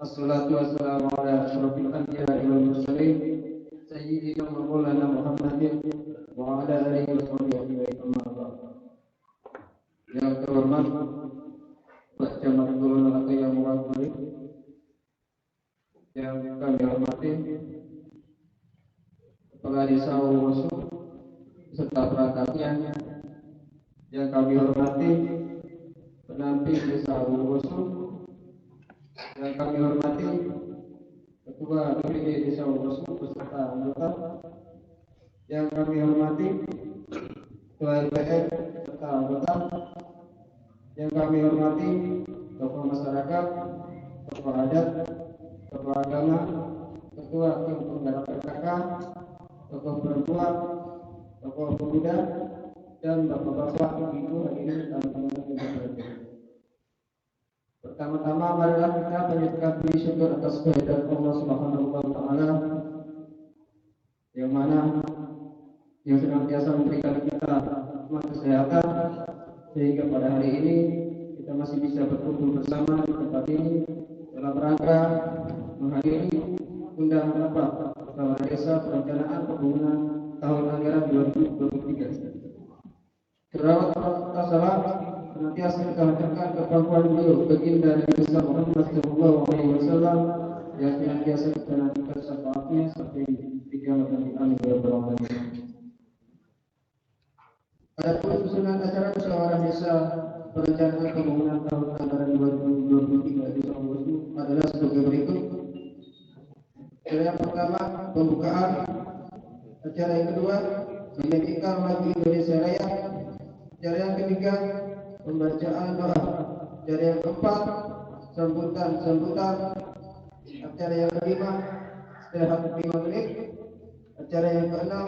Assalatu wassalamu ala asyrafil anbiya'i wal mursalin sayyidina wa maulana Muhammadin wa ala alihi wa sahbihi amma ba'd. Yang terhormat Pak Camat Guru atau yang mewakili, yang kami hormati Kepala Desa Wonoso serta perangkatnya, yang kami hormati pendamping Desa Wonoso, yang kami hormati Ketua DPD Desa Wonoso beserta anggota, yang kami hormati Ketua RPR serta anggota, yang kami hormati tokoh masyarakat, tokoh adat, tokoh agama, ketua tim penggarap PKK, tokoh perempuan, tokoh pemuda, dan bapak-bapak, ibu, hadirin dan teman-teman yang berbahagia. Pertama-tama marilah kita panjatkan puji syukur atas kehadiran Allah Subhanahu wa taala yang mana yang senantiasa memberikan kita nikmat kesehatan sehingga pada hari ini kita masih bisa berkumpul bersama di tempat ini dalam rangka menghadiri undangan rapat Kepala Desa Perencanaan Pembangunan Tahun Anggaran 2023. Terawat tasalah senantiasa kita haturkan kepangkuan beliau baginda Nabi besar Muhammad sallallahu alaihi wasallam yang senantiasa kita nantikan syafaatnya sampai di kiamat nanti. Amin ya rabbal alamin. Adapun susunan acara musyawarah desa perencanaan pembangunan tahun anggaran 2023 di Wonoso adalah sebagai berikut. Acara yang pertama pembukaan, acara yang kedua menyanyikan lagu Indonesia Raya, acara yang ketiga pembacaan doa, acara yang keempat sambutan, acara yang kelima istirahat 5 menit, acara yang keenam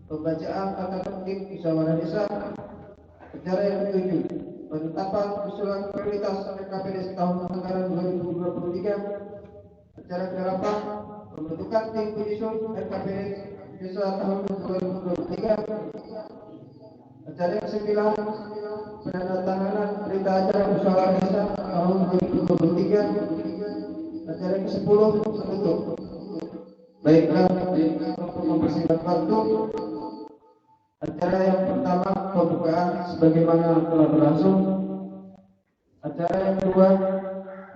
pembacaan tata tertib musyawarah desa, acara yang ketujuh penetapan usulan prioritas RKPD tahun anggaran 2023, acara ke-8 pembentukan tim penyusun RKPD desa tahun 2023, acara yang ke-9 penandatanganan berita acara musyawarah desa tahun 2023, acara yang ke-10 penutup. Baiklah, untuk mempersingkat waktu, acara yang pertama pembukaan sebagaimana telah berlangsung. Acara yang kedua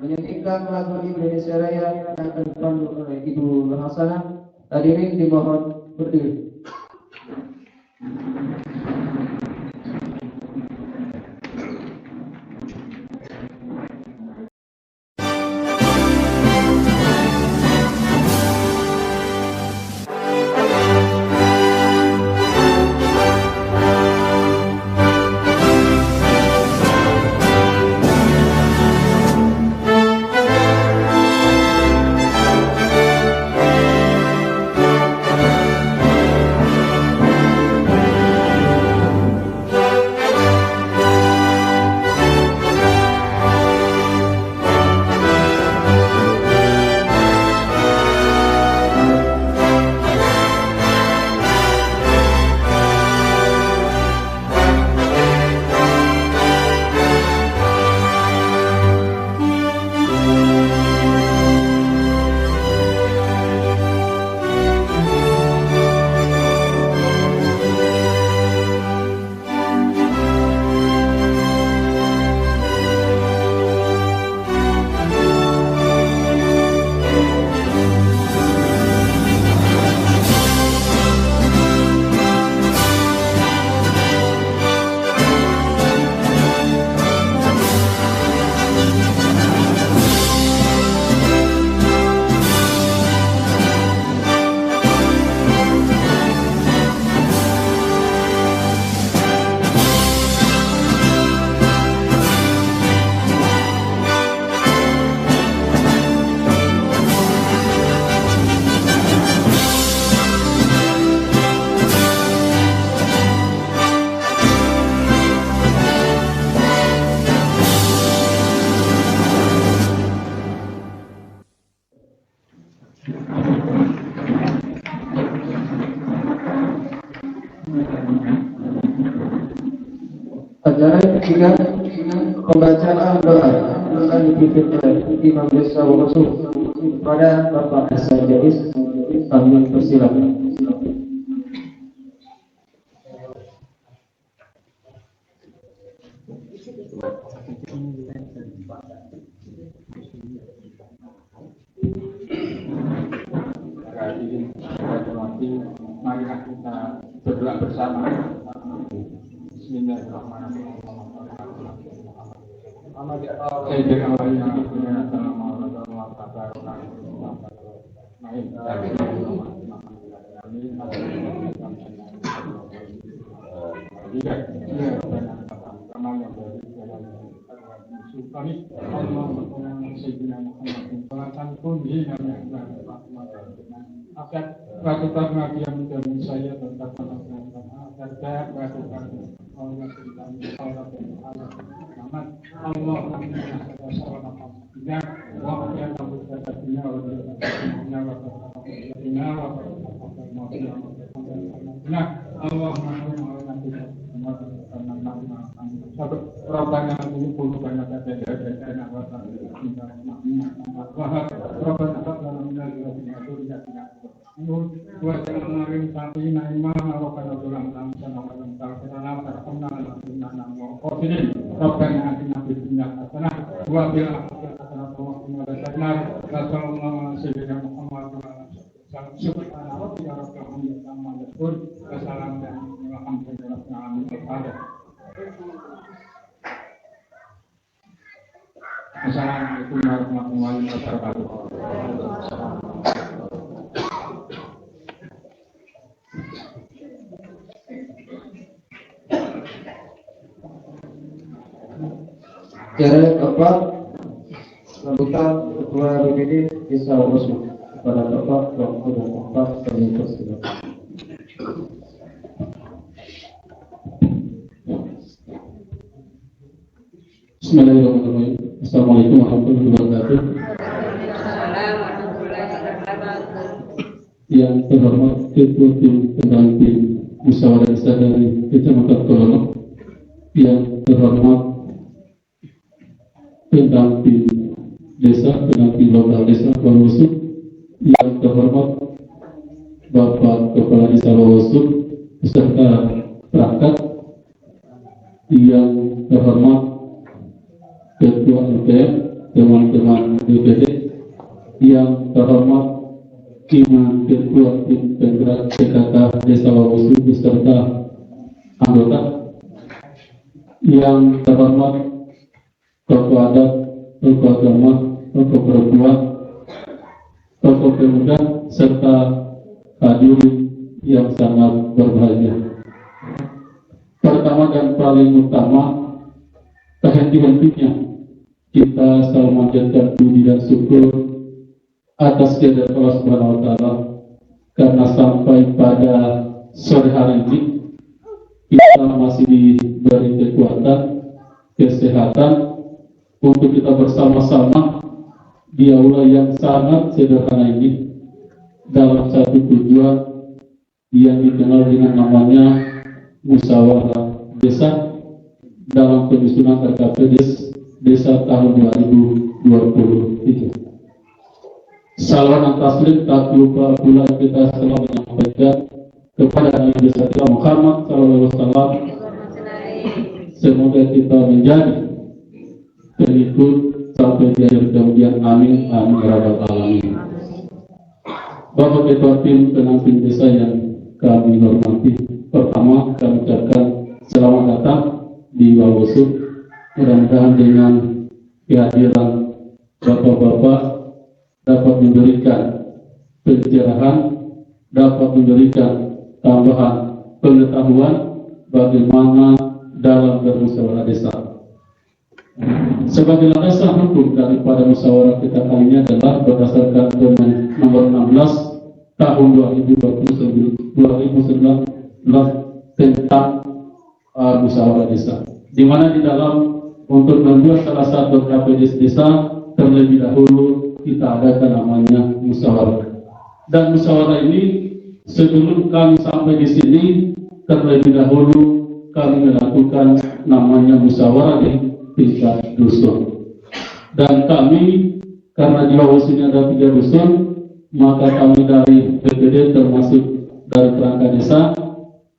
menyanyikan lagu Indonesia Raya yang akan dipandu oleh Ibu Hasanah. Hadirin dimohon berdiri. Acara yang ketiga pembacaan doa yang dipimpin oleh Imam Desa Wosu kepada Bapak Hasan Jais, kami persilakan. Marilah kita berdoa bersama. Bismillahirrahmanirrahim. Agar lakukan lagi yang menjadi saya dan kata agar saya lakukan Allah Assalamualaikum warahmatullahi wabarakatuh. Cara Bapak sambutan Ketua BPD Desa Wosu kepada Bapak Dr. Muhammad kami persilakan. Bismillahirrahmanirrahim. Assalamualaikum warahmatullahi wabarakatuh. Yang terhormat Ketua Tim Pendamping Musyawarah Desa dari Kecamatan Tolono, yang terhormat pendamping desa, pendamping lokal desa Wosu, yang terhormat Bapak Kepala Desa Wosu beserta perangkat, yang terhormat Ketua MPR, teman-teman DPD, yang terhormat Imam Ketua Tim Penggerak PKK Desa Wosu beserta anggota, yang terhormat tokoh adat, tokoh agama, tokoh perempuan, tokoh pemuda, serta hadirin yang sangat berbahagia. Pertama dan paling utama, henti-hentinya kita selalu memanjatkan puji dan syukur atas kehadirat Allah Subhanahu wa Ta'ala, karena sampai pada sore hari ini kita masih diberi kekuatan, kesehatan untuk kita bersama-sama di aula yang sangat sederhana ini dalam satu tujuan yang dikenal dengan namanya musyawarah desa dalam penyusunan RKP Desa tahun 2023. Salawat dan taslim tak lupa pula kita selalu menyampaikan kepada Nabi besar kita Muhammad SAW. Semoga kita menjadi pengikut sampai di akhir kemudian. Amin, amin ya rabbal alamin. Bapak Ketua Tim Pendamping Desa yang kami hormati, pertama kami ucapkan selamat datang di Wosu. Mudah-mudahan dengan kehadiran Bapak-Bapak dapat memberikan pencerahan, dapat memberikan tambahan pengetahuan bagaimana dalam bermusyawarah desa. Sebagai landasan hukum daripada musyawarah kita kali ini adalah berdasarkan Permen Nomor 16 Tahun 2019 tentang musyawarah desa, di mana di dalam untuk membuat salah satu RKP desa terlebih dahulu kita adakan namanya musyawarah. Dan musyawarah ini sebelum kami sampai di sini terlebih dahulu kami melakukan namanya musyawarah di tingkat dusun. Dan kami karena di bawah sini ada 3 dusun, maka kami dari BPD termasuk dari perangkat desa,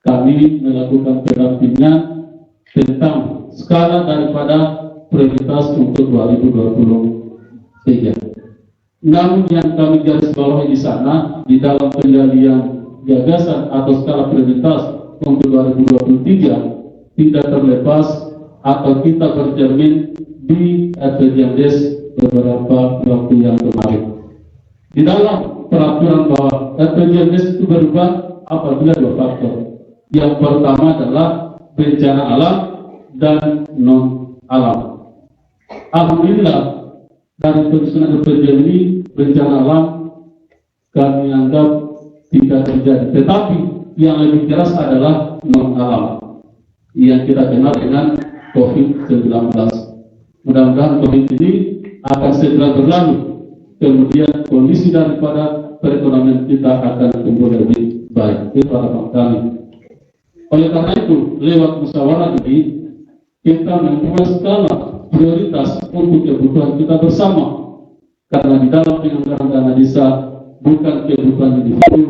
kami melakukan pendampingan tentang skala daripada prioritas untuk 2023. Namun yang kami garis bawahi di sana, di dalam penjalian gagasan atau skala prioritas untuk 2023 tidak terlepas atau kita bercermin di RPJMDes beberapa waktu yang kemarin. Di dalam peraturan bahwa RPJMDes itu berubah apabila 2 faktor. Yang pertama adalah bencana alam dan non alam. Alhamdulillah dari penyusunan RPJM ini bencana alam kami anggap tidak terjadi. Tetapi yang lebih keras adalah non alam yang kita kenal dengan COVID-19. Mudah-mudahan COVID ini akan segera berlalu. Kemudian kondisi daripada perekonomian kita akan tumbuh lebih baik. Itu harapan kami. Oleh karena itu, lewat musyawarah ini kita membuat skala prioritas untuk kebutuhan kita bersama. Karena di dalam penganggaran dana desa bukan kebutuhan individu,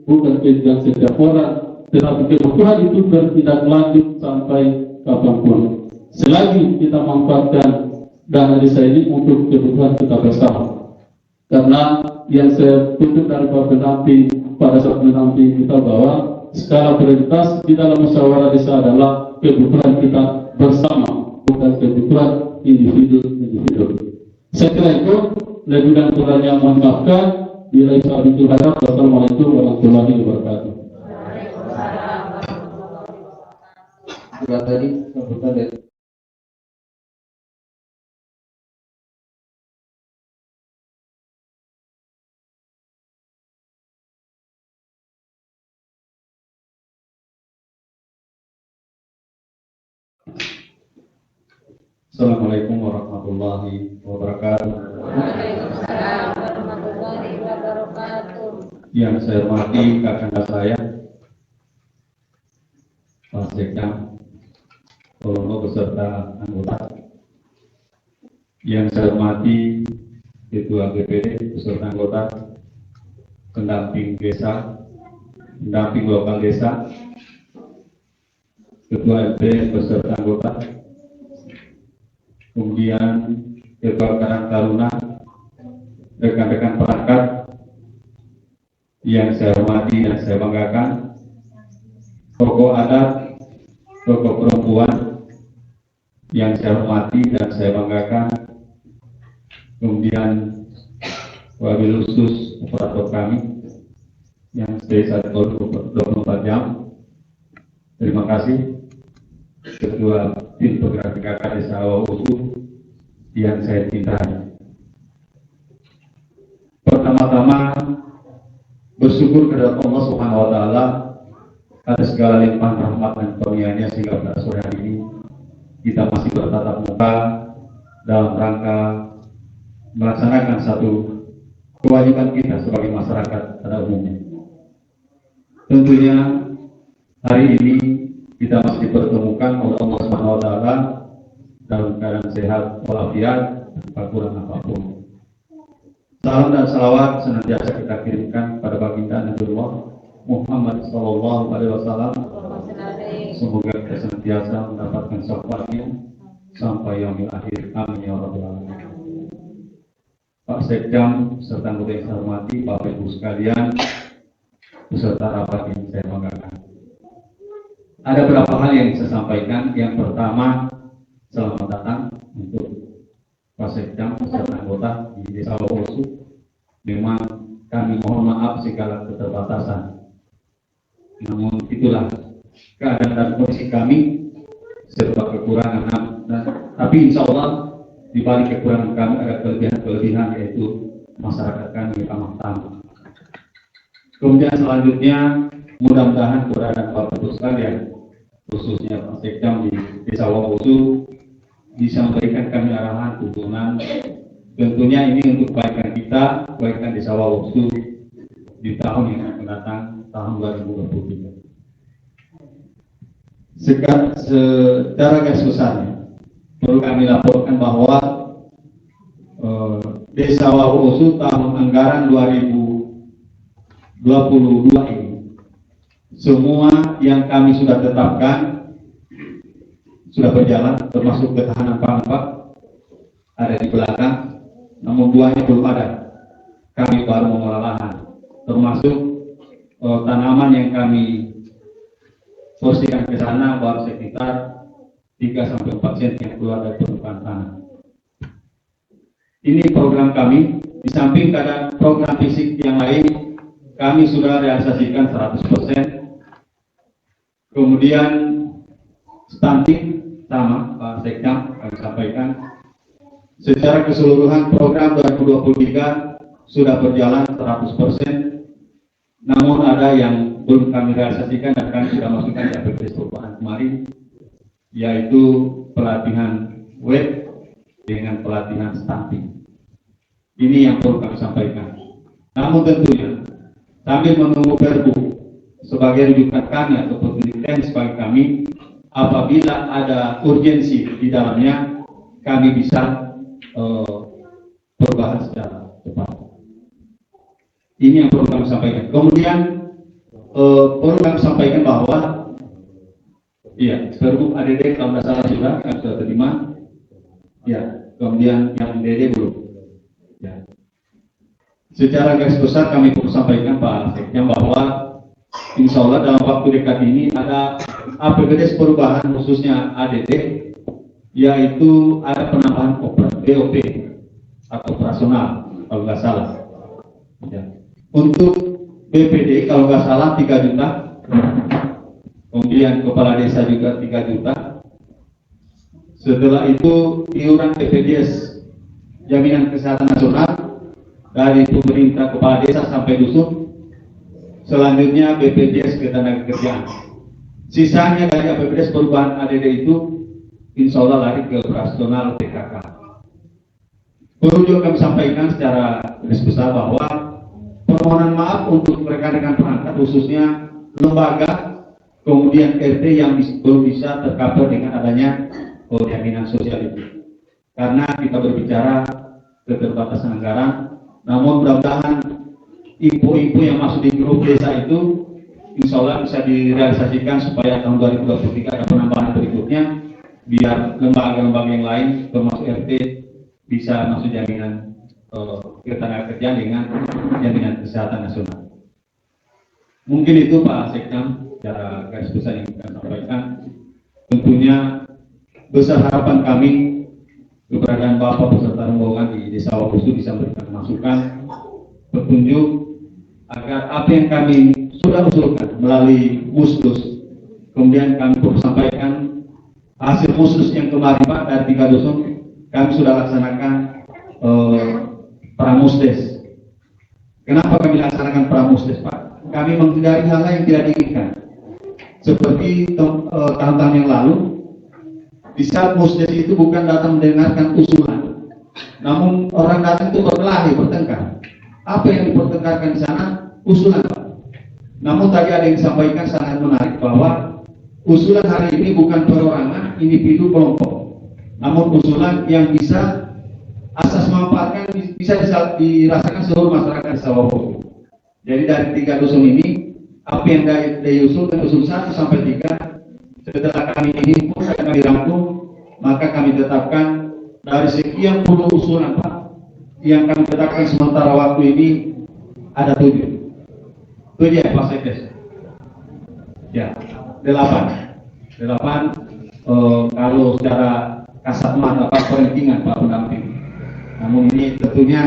bukan kebutuhan setiap orang, tetapi kebutuhan itu bertindak lanjut sampai kapanpun. Selagi kita manfaatkan dana desa ini untuk kebutuhan kita bersama. Karena yang saya tuntut dari para pendamping pada saat mendamping kita bahwa skala prioritas di dalam musyawarah desa adalah kebutuhan kita bersama, bukan kebutuhan individu. Saya kira itu lebih dan kurangnya mohon maafkan. Bila itu harap. Wassalamualaikum warahmatullahi wabarakatuh. Sudah tadi sambutan dari Assalamualaikum warahmatullahi wabarakatuh. Waalaikumsalam warahmatullahi wabarakatuh. Yang saya hormati kakanda saya, Pak Sekda, Kolono beserta anggota. Yang saya hormati Ketua BPD beserta anggota, pendamping desa, pendamping lokal desa, Ketua RT beserta anggota, kemudian Ketua Karang Taruna, rekan-rekan perangkat yang saya hormati dan saya banggakan, tokoh adat, tokoh perempuan yang saya hormati dan saya banggakan, kemudian wabil khusus operator kami yang stay 24 jam. Terima kasih. Ketua tim penggerak PKK Desa Awausu yang saya cintai. Pertama-tama bersyukur kepada Allah Subhanahu wa taala atas segala limpahan rahmat dan karunia-Nya sehingga pada sore hari ini kita masih bertatap muka dalam rangka melaksanakan satu kewajiban kita sebagai masyarakat pada umumnya. Tentunya hari ini kita masih dipertemukan oleh Allah Subhanahu wa taala dalam keadaan sehat walafiat tanpa kurang apapun. Salam dan salawat senantiasa kita kirimkan pada baginda Nabiullah Muhammad sallallahu alaihi wasallam. Semoga kita senantiasa mendapatkan syafaatnya sampai yaumil akhir. Amin ya rabbal alamin. Pak Sekdam serta anggota yang saya hormati, Bapak Ibu sekalian, beserta rapat yang saya banggakan. Ada beberapa hal yang saya sampaikan. Yang pertama, selamat datang untuk Pak Sekdam beserta anggota di Desa Awausu. Memang kami mohon maaf segala keterbatasan. Namun itulah keadaan dan kondisi kami serba kekurangan. Tapi insya Allah di balik kekurangan kami ada kelebihan yaitu masyarakat kami ramah tamah. Kemudian selanjutnya mudah-mudahan keberadaan Bapak Ibu sekalian, khususnya Pak Sekdam di Desa Awausu, bisa memberikan kami arahan tuntunan. Tentunya ini untuk kebaikan kita, kebaikan Desa Awausu di tahun yang akan datang, tahun 2023. Secara garis besarnya perlu kami laporkan bahwa Desa Wawosu tahun anggaran 2022 ini. Semua yang kami sudah tetapkan sudah berjalan, termasuk ketahanan pangan ada di belakang, namun buahnya belum ada. Kami baru mengolah lahan, termasuk tanaman yang kami posisikan ke sana baru sekitar 3-4 cm yang keluar dari permukaan tanah. Ini program kami. Di samping ada program fisik yang lain, kami sudah realisasikan 100%. Kemudian stunting sama Pak Sekdam kami sampaikan. Secara keseluruhan program 2023 sudah berjalan 100%. Namun ada yang belum kami realisasikan dan kami sudah masukkan di APBD perubahan kemarin, yaitu pelatihan web dengan pelatihan stunting. Ini yang perlu kami sampaikan. Namun tentunya sambil menunggu Perbu sebagai rujukan kami atau penelitian sebagai kami, apabila ada urgensi di dalamnya, kami bisa perubahan secara cepat. Ini yang perlu kami sampaikan. Kemudian perlu kami sampaikan bahwa Perbu ADD kalau tidak salah sudah kami sudah terima. Kemudian yang DD belum. Secara garis besar kami perlu sampaikan Pak Sekdam bahwa insya Allah dalam waktu dekat ini ada APBD perubahan khususnya ADD, yaitu ada penambahan BOP atau operasional kalau nggak salah. Untuk BPD kalau nggak salah 3 juta, kemudian kepala desa juga 3 juta. Setelah itu iuran BPJS Jaminan Kesehatan Nasional dari pemerintah kepala desa sampai dusun. Selanjutnya BPJS Ketenagakerjaan. Sisanya dari APBD perubahan ADD itu insya Allah lari ke operasional PKK. Perlu juga kami sampaikan secara garis besar bahwa permohonan maaf untuk rekan-rekan perangkat khususnya lembaga kemudian RT yang belum bisa tercover dengan adanya jaminan sosial itu. Karena kita berbicara keterbatasan anggaran, namun mudah-mudahan info-info yang masuk di grup desa itu insya Allah bisa direalisasikan supaya tahun 2023 ada penambahan berikutnya, biar lembaga-lembaga yang lain termasuk RT bisa masuk jaminan ketenagakerjaan dengan jaminan kesehatan nasional. Mungkin itu Pak Sekdam secara garis besar yang kita sampaikan. Tentunya besar harapan kami keberadaan Bapak beserta rombongan di Desa Wawosu bisa memberikan masukan, petunjuk agar apa yang kami sudah usulkan melalui musdus, kemudian kami perlu sampaikan hasil musdus yang kemarin Pak dari 3 dusun, kami sudah laksanakan pramusdes. Kenapa kami laksanakan pramusdes Pak? Kami menghindari hal yang tidak diinginkan. Seperti tahun-tahun yang lalu, di saat musdes itu bukan datang mendengarkan usulan, namun orang datang itu berkelahi, bertengkar. Apa yang dipertengkarkan di sana? Usulan Pak. Namun tadi ada yang disampaikan sangat menarik bahwa usulan hari ini bukan perorangan, individu, kelompok, namun usulan yang bisa asas manfaatkan bisa dirasakan seluruh masyarakat Desa Wawosu. Jadi dari 3 dusun ini, apa yang diusulkan usul 1 sampai 3, setelah kami ini pun kami rangkum, maka kami tetapkan dari sekian puluh usulan Pak, yang kami tetapkan sementara waktu ini ada 7. Itu dia Pak Sekdes. 8 kalau secara kasat mata Pak perantingan Pak pendamping. Namun ini tentunya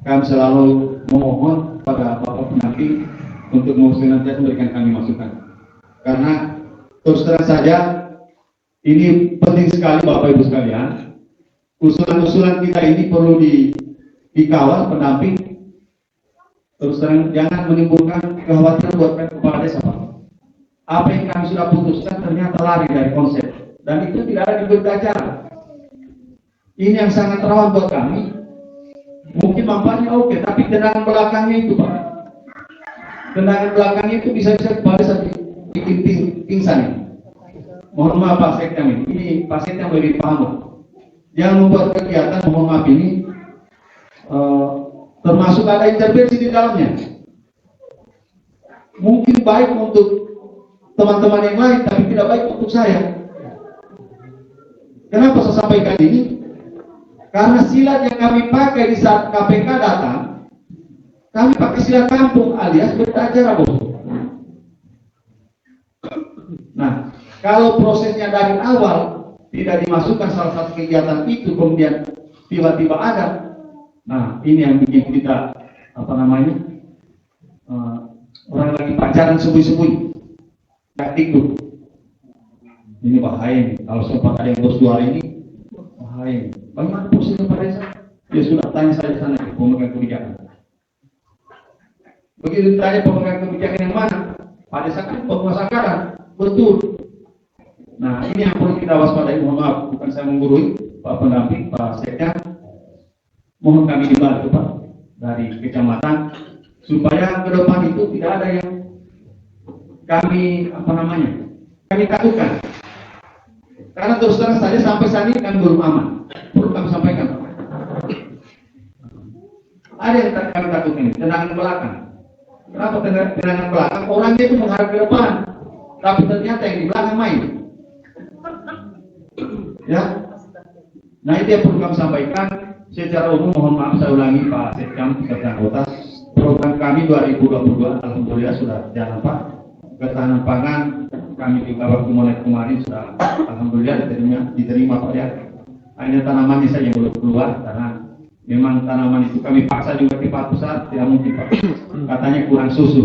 kami selalu memohon pada Bapak pendamping untuk senantiasa memberikan kami masukan. Karena terus terang saja ini penting sekali Bapak Ibu sekalian. Usulan-usulan kita ini perlu dikawal pendamping. Terus terang jangan menimbulkan kekhawatiran buat kepala desa Pak. Apa yang kami sudah putuskan ternyata lari dari konsep dan itu tidak ada di berita acara. Ini yang sangat rawan buat kami. Mungkin manfaatnya oke, tapi tendangan belakangnya itu Pak. Tendangan belakangnya itu bisa-bisa kepala desa bikin pingsan. Mohon maaf Pak Sekdam ini Pak Sekdam lebih paham. Jangan membuat kegiatan, mohon maaf ini termasuk ada intervensi di dalamnya. Mungkin baik untuk teman-teman yang lain, tapi tidak baik untuk saya. Kenapa saya sampaikan ini? Karena silat yang kami pakai di saat KPK datang, kami pakai silat kampung alias berita acara, bos. Nah, kalau prosesnya dari awal tidak dimasukkan salah satu kegiatan itu, kemudian tiba-tiba ada, nah ini yang bikin kita orang lagi pacaran sembunyi-sembunyi, nggak ikut. Ini bahaya nih. Kalau sempat ada yang bos dua hari ini, bahaya. Bagaimana posisinya Pak Desa? Ya sudah, tanya saya sana ke pemegang kebijakan. Begitu tanya pemegang kebijakan yang mana, Pak Desa kan penguasa anggaran, betul. Nah ini yang perlu kita waspadai. Mohon maaf, bukan saya menggurui Pak pendamping, Pak Sekda. Mohon kami dibantu Pak dari kecamatan supaya ke depan itu tidak ada yang kami kami takutkan. Karena terus terang saja sampai saat ini kami belum aman. Perlu kami sampaikan Pak. Ada yang kami takutkan, tendangan belakang. Kenapa tendangan belakang? Orangnya itu menghadap ke depan, tapi ternyata yang di belakang main. Ya, nah itu yang perlu kami sampaikan. Secara umum mohon maaf saya ulangi Pak Sekam beserta anggota, program kami 2022 alhamdulillah sudah jalan Pak. Ketahanan pangan kami di waktu mulai kemarin sudah alhamdulillah diterima Pak ya. Hanya tanamannya saja yang belum keluar karena memang tanaman itu kami paksa juga di Pak Pusat, tidak mungkin Pak. Katanya kurang susu.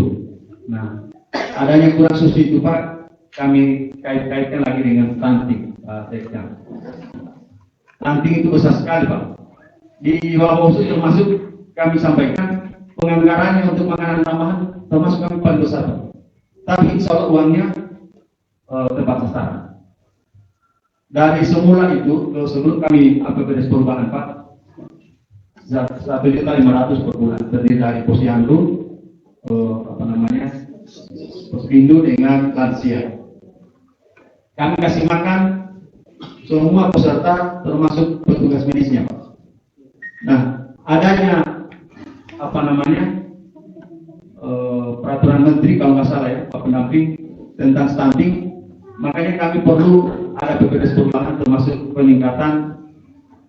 Nah, adanya kurang susu itu Pak, kami kait-kaitkan lagi dengan stunting Pak Sekam. Stunting itu besar sekali Pak. Di Wawosu termasuk kami sampaikan penganggarannya untuk makanan tambahan termasuk kami paling besar Pak. Tapi insya Allah uangnya tepat sasaran. Dari semula itu, sebelum kami APBD perubahan Pak, 1.500.000 per bulan terdiri dari posyandu, pospindu dengan lansia. Kami kasih makan semua peserta termasuk petugas medisnya Pak. Nah, adanya peraturan menteri kalau nggak salah ya Pak pendamping tentang stunting, makanya kami perlu ada BPJS perubahan termasuk peningkatan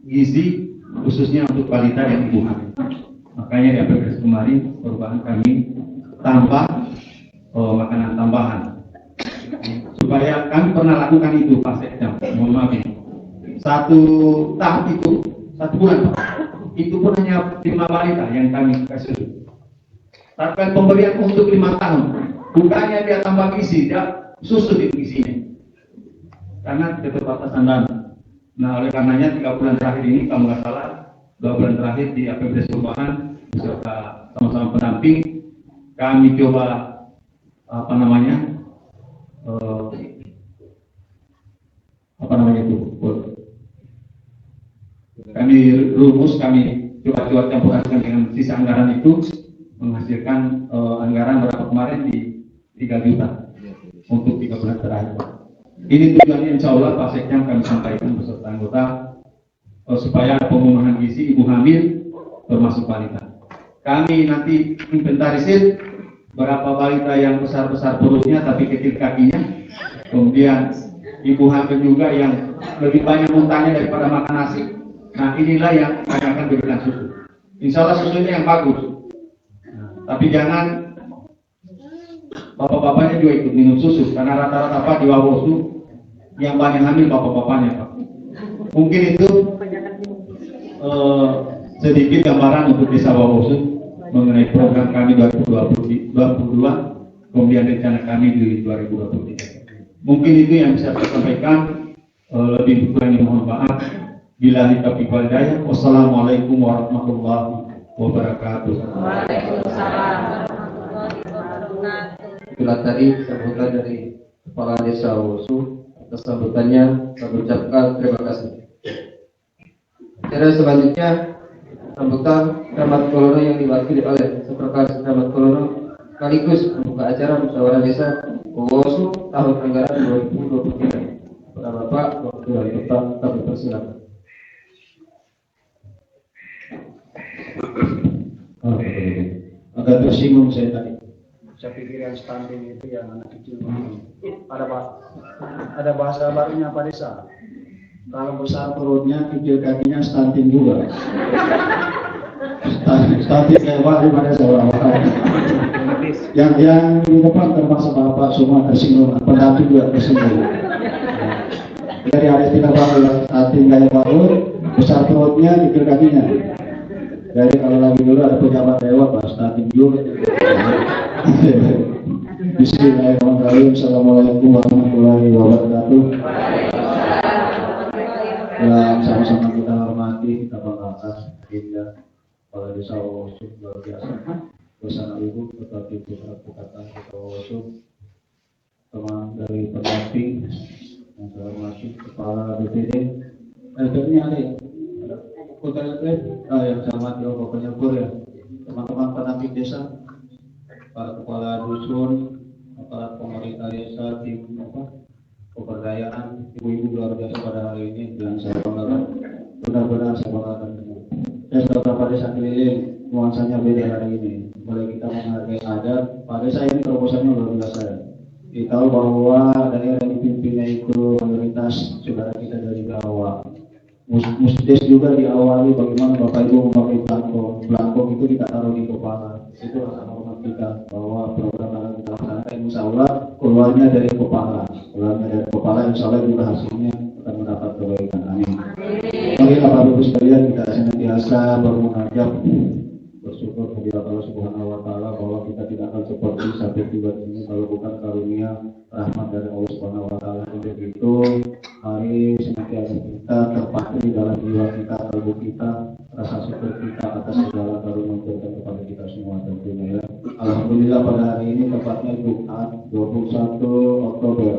gizi khususnya untuk balita dan ibu hamil. Makanya di BPJS kemarin perubahan kami tambah makanan tambahan supaya kami pernah lakukan itu Pak Sekda. Mohon maaf ini satu tahap itu 1 bulan Pak. Itu pun hanya 5 balita yang kami kasih. Tapi pemberian untuk 5 tahun, bukannya dia tambah gizi, dia susu di gizinya. Karena keterbatasan dana. Nah, oleh karenanya 3 bulan terakhir ini, kalau nggak salah, 2 bulan terakhir di APBD perubahan beserta sama-sama pendamping, kami coba kami rumus, kami coba campurkan dengan sisa anggaran itu menghasilkan anggaran berapa kemarin di 3 juta untuk 3 bulan terakhir. Ini tujuannya insya Allah Pak Sekda kami sampaikan beserta anggota supaya pemenuhan gizi ibu hamil termasuk balita. Kami nanti inventarisir berapa balita yang besar-besar perutnya tapi kecil kakinya, kemudian ibu hamil juga yang lebih banyak muntahnya daripada makan nasi. Nah inilah yang akan diberikan susu. Insya Allah susunya yang bagus. Tapi jangan bapak-bapaknya juga ikut minum susu karena rata-rata Pak di Wawosu yang banyak hamil bapak-bapaknya Pak. Mungkin itu sedikit gambaran untuk desa Wawosu mengenai program kami 2022, kemudian rencana kami di 2023. Mungkin itu yang bisa saya sampaikan. Lebih kurangnya mohon maaf. Bila taufiq wal hidayah. Wassalamualaikum warahmatullahi wabarakatuh. Waalaikumsalam warahmatullahi wabarakatuh. Itulah tadi sambutan dari Kepala Desa Wawosu. Atas sambutannya kami ucapkan terima kasih. Acara selanjutnya sambutan Camat Kolono yang diwakili oleh Sekretaris Camat Kolono sekaligus membuka acara musyawarah desa Wawosu tahun anggaran 2023. Kepada Bapak Wakil Wali Kota kami persilakan. Oke, agak tersinggung saya tadi. Saya pikir yang stunting itu yang anak kecil. Ada bahasa barunya Pak Desa. Kalau besar perutnya, kecil kakinya stunting juga. Stunting kayak Pak Pada saya. Yang di depan termasuk Bapak semua tersinggung, pendamping juga tersinggung. Jadi ada tidak baru, stunting kayak baru, besar perutnya, kecil kakinya. Jadi kalau lagi dulu ada pejabat lewat, Pak stunting juga. Bismillahirrahmanirrahim. Assalamualaikum warahmatullahi wabarakatuh. Yang sama-sama kita hormati, kita banggakan Indah Kepala Desa Wawosum luar biasa bersama Ibu Ketua Tim Advokasi Desa Wawosum, teman dari pendamping yang saya hormati Kepala BPD. Ini ada ya? Yang saya hormati pokoknya ya. Teman-teman pendamping desa, para kepala dusun, para pemerintah desa, tim pemberdayaan, ibu-ibu luar biasa pada hari ini yang saya banggakan. Benar-benar saya banggakan. Saya sudah beberapa desa keliling, nuansanya beda hari ini. Boleh kita menghargai adat. Pada desa ini terobosannya luar biasa. Kita tahu bahwa daerah yang dipimpinnya itu mayoritas saudara kita dari Jawa. Musdes juga diawali bagaimana Bapak Ibu memakai belangkong itu kita taruh di kepala. Itu rasa hormat kita bahwa program yang kita laksanakan insya Allah keluarnya dari kepala. Keluarnya dari kepala insya Allah juga hasilnya akan mendapat kebaikan. Amin. Oke Bapak Ibu sekalian, kita senantiasa bermunajat bersyukur kepada Allah Subhanahu wa taala bahwa kita tidak akan seperti sampai tiba ini kalau bukan karunia rahmat dari Allah Subhanahu wa taala. Untuk itu mari senantiasa kita terpatri dalam jiwa kita, kalbu kita, rasa syukur kita atas segala karunia yang diberikan kepada kita semua tentunya ya. Alhamdulillah pada hari ini tepatnya Jumat 21 Oktober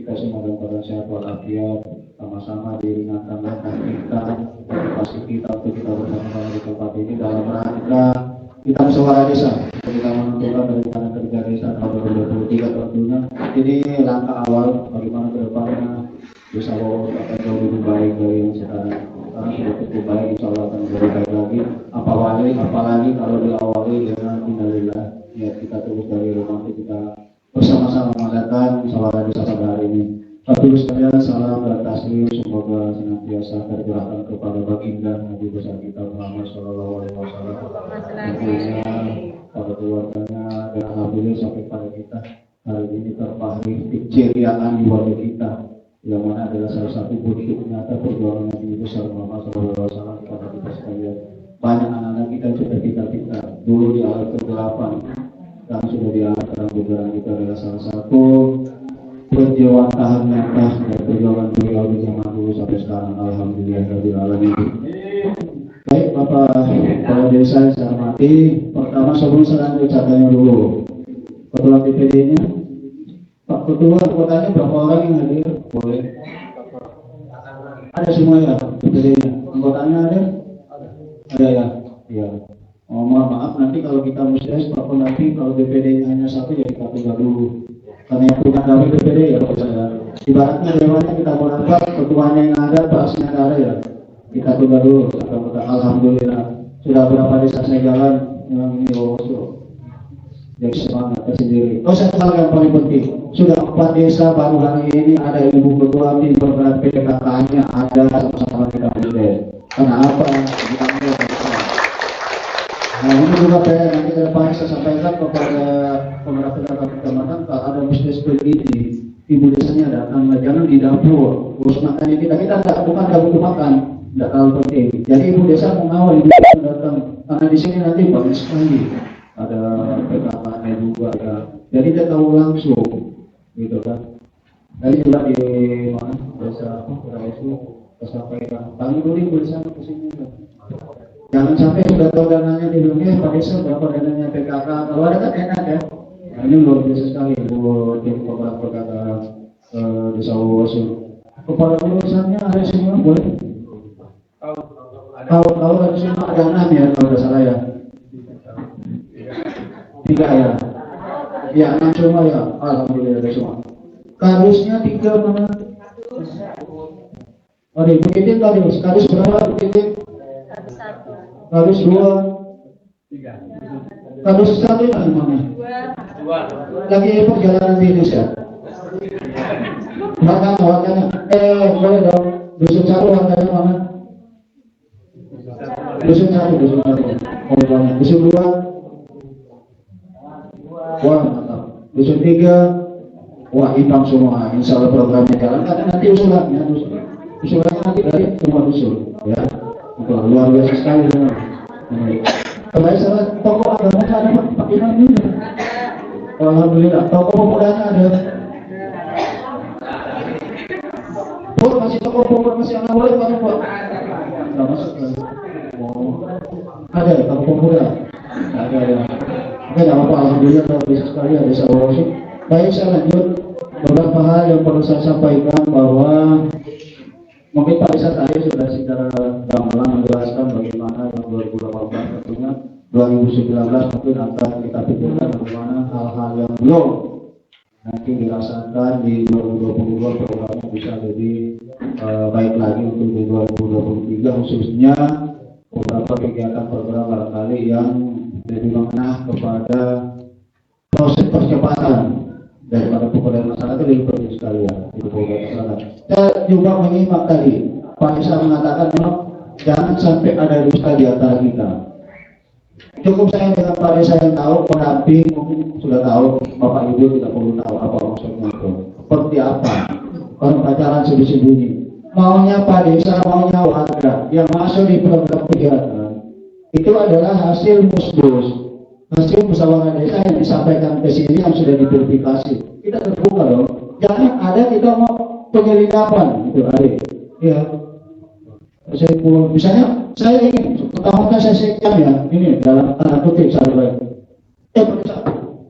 kita semua dalam keadaan sehat walafiat, sama-sama diingatkan langkah kita, motivasi kita untuk kita bersama-sama di tempat ini dalam rangka kita musyawarah desa. Kita menentukan rencana kerja desa tahun 2023 tentunya. Ini langkah awal bagaimana ke depannya desa Wawosum akan jauh lebih baik dari yang sekarang. Karena sudah cukup baik, insya Allah akan lebih baik lagi. Apalagi kalau diawali dengan innalillah, niat kita terus dari rumah kita bersama-sama mengadakan musyawarah desa pada hari ini. Bapak sekalian, salam dan taslim semoga senantiasa tergerakkan kepada baginda Nabi besar kita Muhammad Sallallahu Alaihi Wasallam, tentunya pada keluarganya dan alhamdulillah sampai pada kita hari ini terpahri keceriaan di wajah kita, yang mana adalah salah satu bukti nyata perjuangan Nabi besar Muhammad Sallallahu Alaihi Wasallam kepada kita sekalian. Banyak anak-anak kita yang sudah kita dulu di alat kegelapan dan sudah diangkat dalam kebenaran kita adalah salah satu perjuangan nyata dari perjuangan beliau di zaman dulu sampai sekarang. Alhamdulillah rabbil alamin. Baik Bapak Kepala Desa yang saya hormati, pertama sebelum saya lanjut catanya dulu Ketua DPD-nya, Pak Ketua kotanya berapa orang yang hadir? Boleh? Ada semua ya DPD-nya? Anggotanya ada? Ada ya? Iya. Oh, mohon maaf nanti kalau kita musyawarah Pak nanti kalau DPD-nya hanya satu ya kita tunggu dulu. Karena yang punya kami DPD ya Pak saya. Ibaratnya dewannya kita menangkap, ketuanya yang ada, bahasnya ada ya. Kita tunggu dulu. Alhamdulillah sudah berapa desa saya jalan yang ini Wawosum. Jadi semangat tersendiri. Oh satu hal yang paling penting, sudah 4 desa baru hari ini ada ibu ketua tim bergerak PKK-nya ada sama-sama kita presiden. Kenapa? Nah ini juga nanti ke depan saya sampaikan kepada pemerintah kecamatan kalau ada bisnis begini, ibu desanya datang, jangan di dapur urus makannya kita bukan butuh makan, tidak terlalu penting. Jadi ibu desa mengawal ibu desa datang karena di sini nanti banyak sekali ada PKK-nya juga ya. Jadi dia tahu langsung, gitu kan. Tadi juga di mana desa sampaikan, kami dulu ibu desa ke sini. Jangan sampai sudah tahu dananya di dunia, Pak Desa berapa dananya PKK, kalau ada kan enak ya. Nah, ini luar biasa sekali buat tim pemerintah PKK Desa Wawosum. Kepala urusannya ada semua boleh? Tahu ada semua ada 6 ya kalau tidak salah ya. 3 ya. Ya 6 semua ya. Alhamdulillah ada semua. Kadusnya 3 mana? Oh di Bukit Tinggi kadus berapa Bukit Tinggi? satu. Kardus 2, kardus 1 yang mana? Lagi perjalanan di Indonesia. Warnanya. Boleh dong. Dusun 1 warnanya mana? Dusun 1. Oh, banyak. Dusun 2. Wah, mantap. Dusun 3. Wah, hitam semua. Insya Allah programnya jalan. Karena nanti usulannya nanti dari semua dusun. Ya, luar biasa sekali. Kembali sama toko agama ada Pak Imam ini. Alhamdulillah. Toko pemudanya ada. Oh, masih toko pemuda masih anak boleh mana Pak? Nggak masuk. Ada ya toko pemuda. Ada ya. Oke, tidak apa-apa. Alhamdulillah luar biasa sekali ada sahabat. Baik, saya lanjut. Beberapa hal yang perlu saya sampaikan bahwa mungkin Pak Isa tadi sudah secara gamblang menjelaskan bagaimana yang 2018 tentunya 2019 mungkin akan kita pikirkan bagaimana hal-hal yang belum nanti dirasakan di 2022 programnya bisa lebih baik lagi untuk di 2023 khususnya beberapa kegiatan program barangkali yang lebih mengenai kepada proses percepatan daripada pekerjaan masyarakat lebih penting sekali ya itu program masyarakat. Saya juga menyimak tadi Pak Isa mengatakan memang jangan sampai ada dusta di antara kita. Cukup saya dengan Pak Isa yang tahu, pendamping mungkin sudah tahu, Bapak Ibu tidak perlu tahu apa maksudnya itu. Seperti apa orang pacaran sembunyi-sembunyi. Maunya Pak Desa, maunya warga yang masuk di program kegiatan itu adalah hasil musbus, hasil musyawarah desa yang disampaikan ke sini yang sudah diverifikasi. Kita terbuka dong. Jangan ada kita mau penyelikapan gitu, adik. Ya. Misalnya saya ingin pertama saya sekam ya, ini dalam tanda kutip saya baik.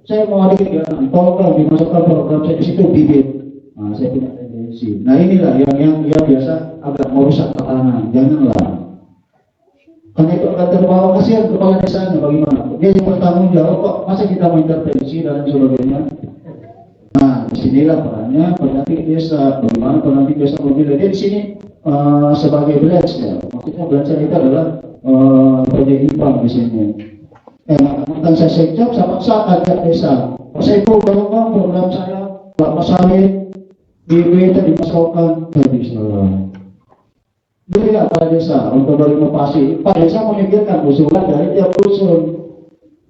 Saya mau ada kegiatan, tolong dimasukkan program saya di situ bibit. Nah, saya punya tendensi. Nah inilah yang biasa agak merusak tatanan. Janganlah. Karena itu akan terbawa kasihan kepala desanya bagaimana? Dia yang bertanggung jawab kok masa kita mengintervensi dan sebagainya. Nah disinilah perannya pendamping desa. Bagaimana pendamping desa memilih dia di sini sebagai belajar. Maksudnya belajar itu adalah penyeimbang di sini. Mantan saya sekjap sama saat ada desa. Saya ikut program saya kelapa sawit itu dimasukkan ke desa. Jadi Pak Desa untuk berinovasi, Pak Desa memikirkan usulan dari tiap dusun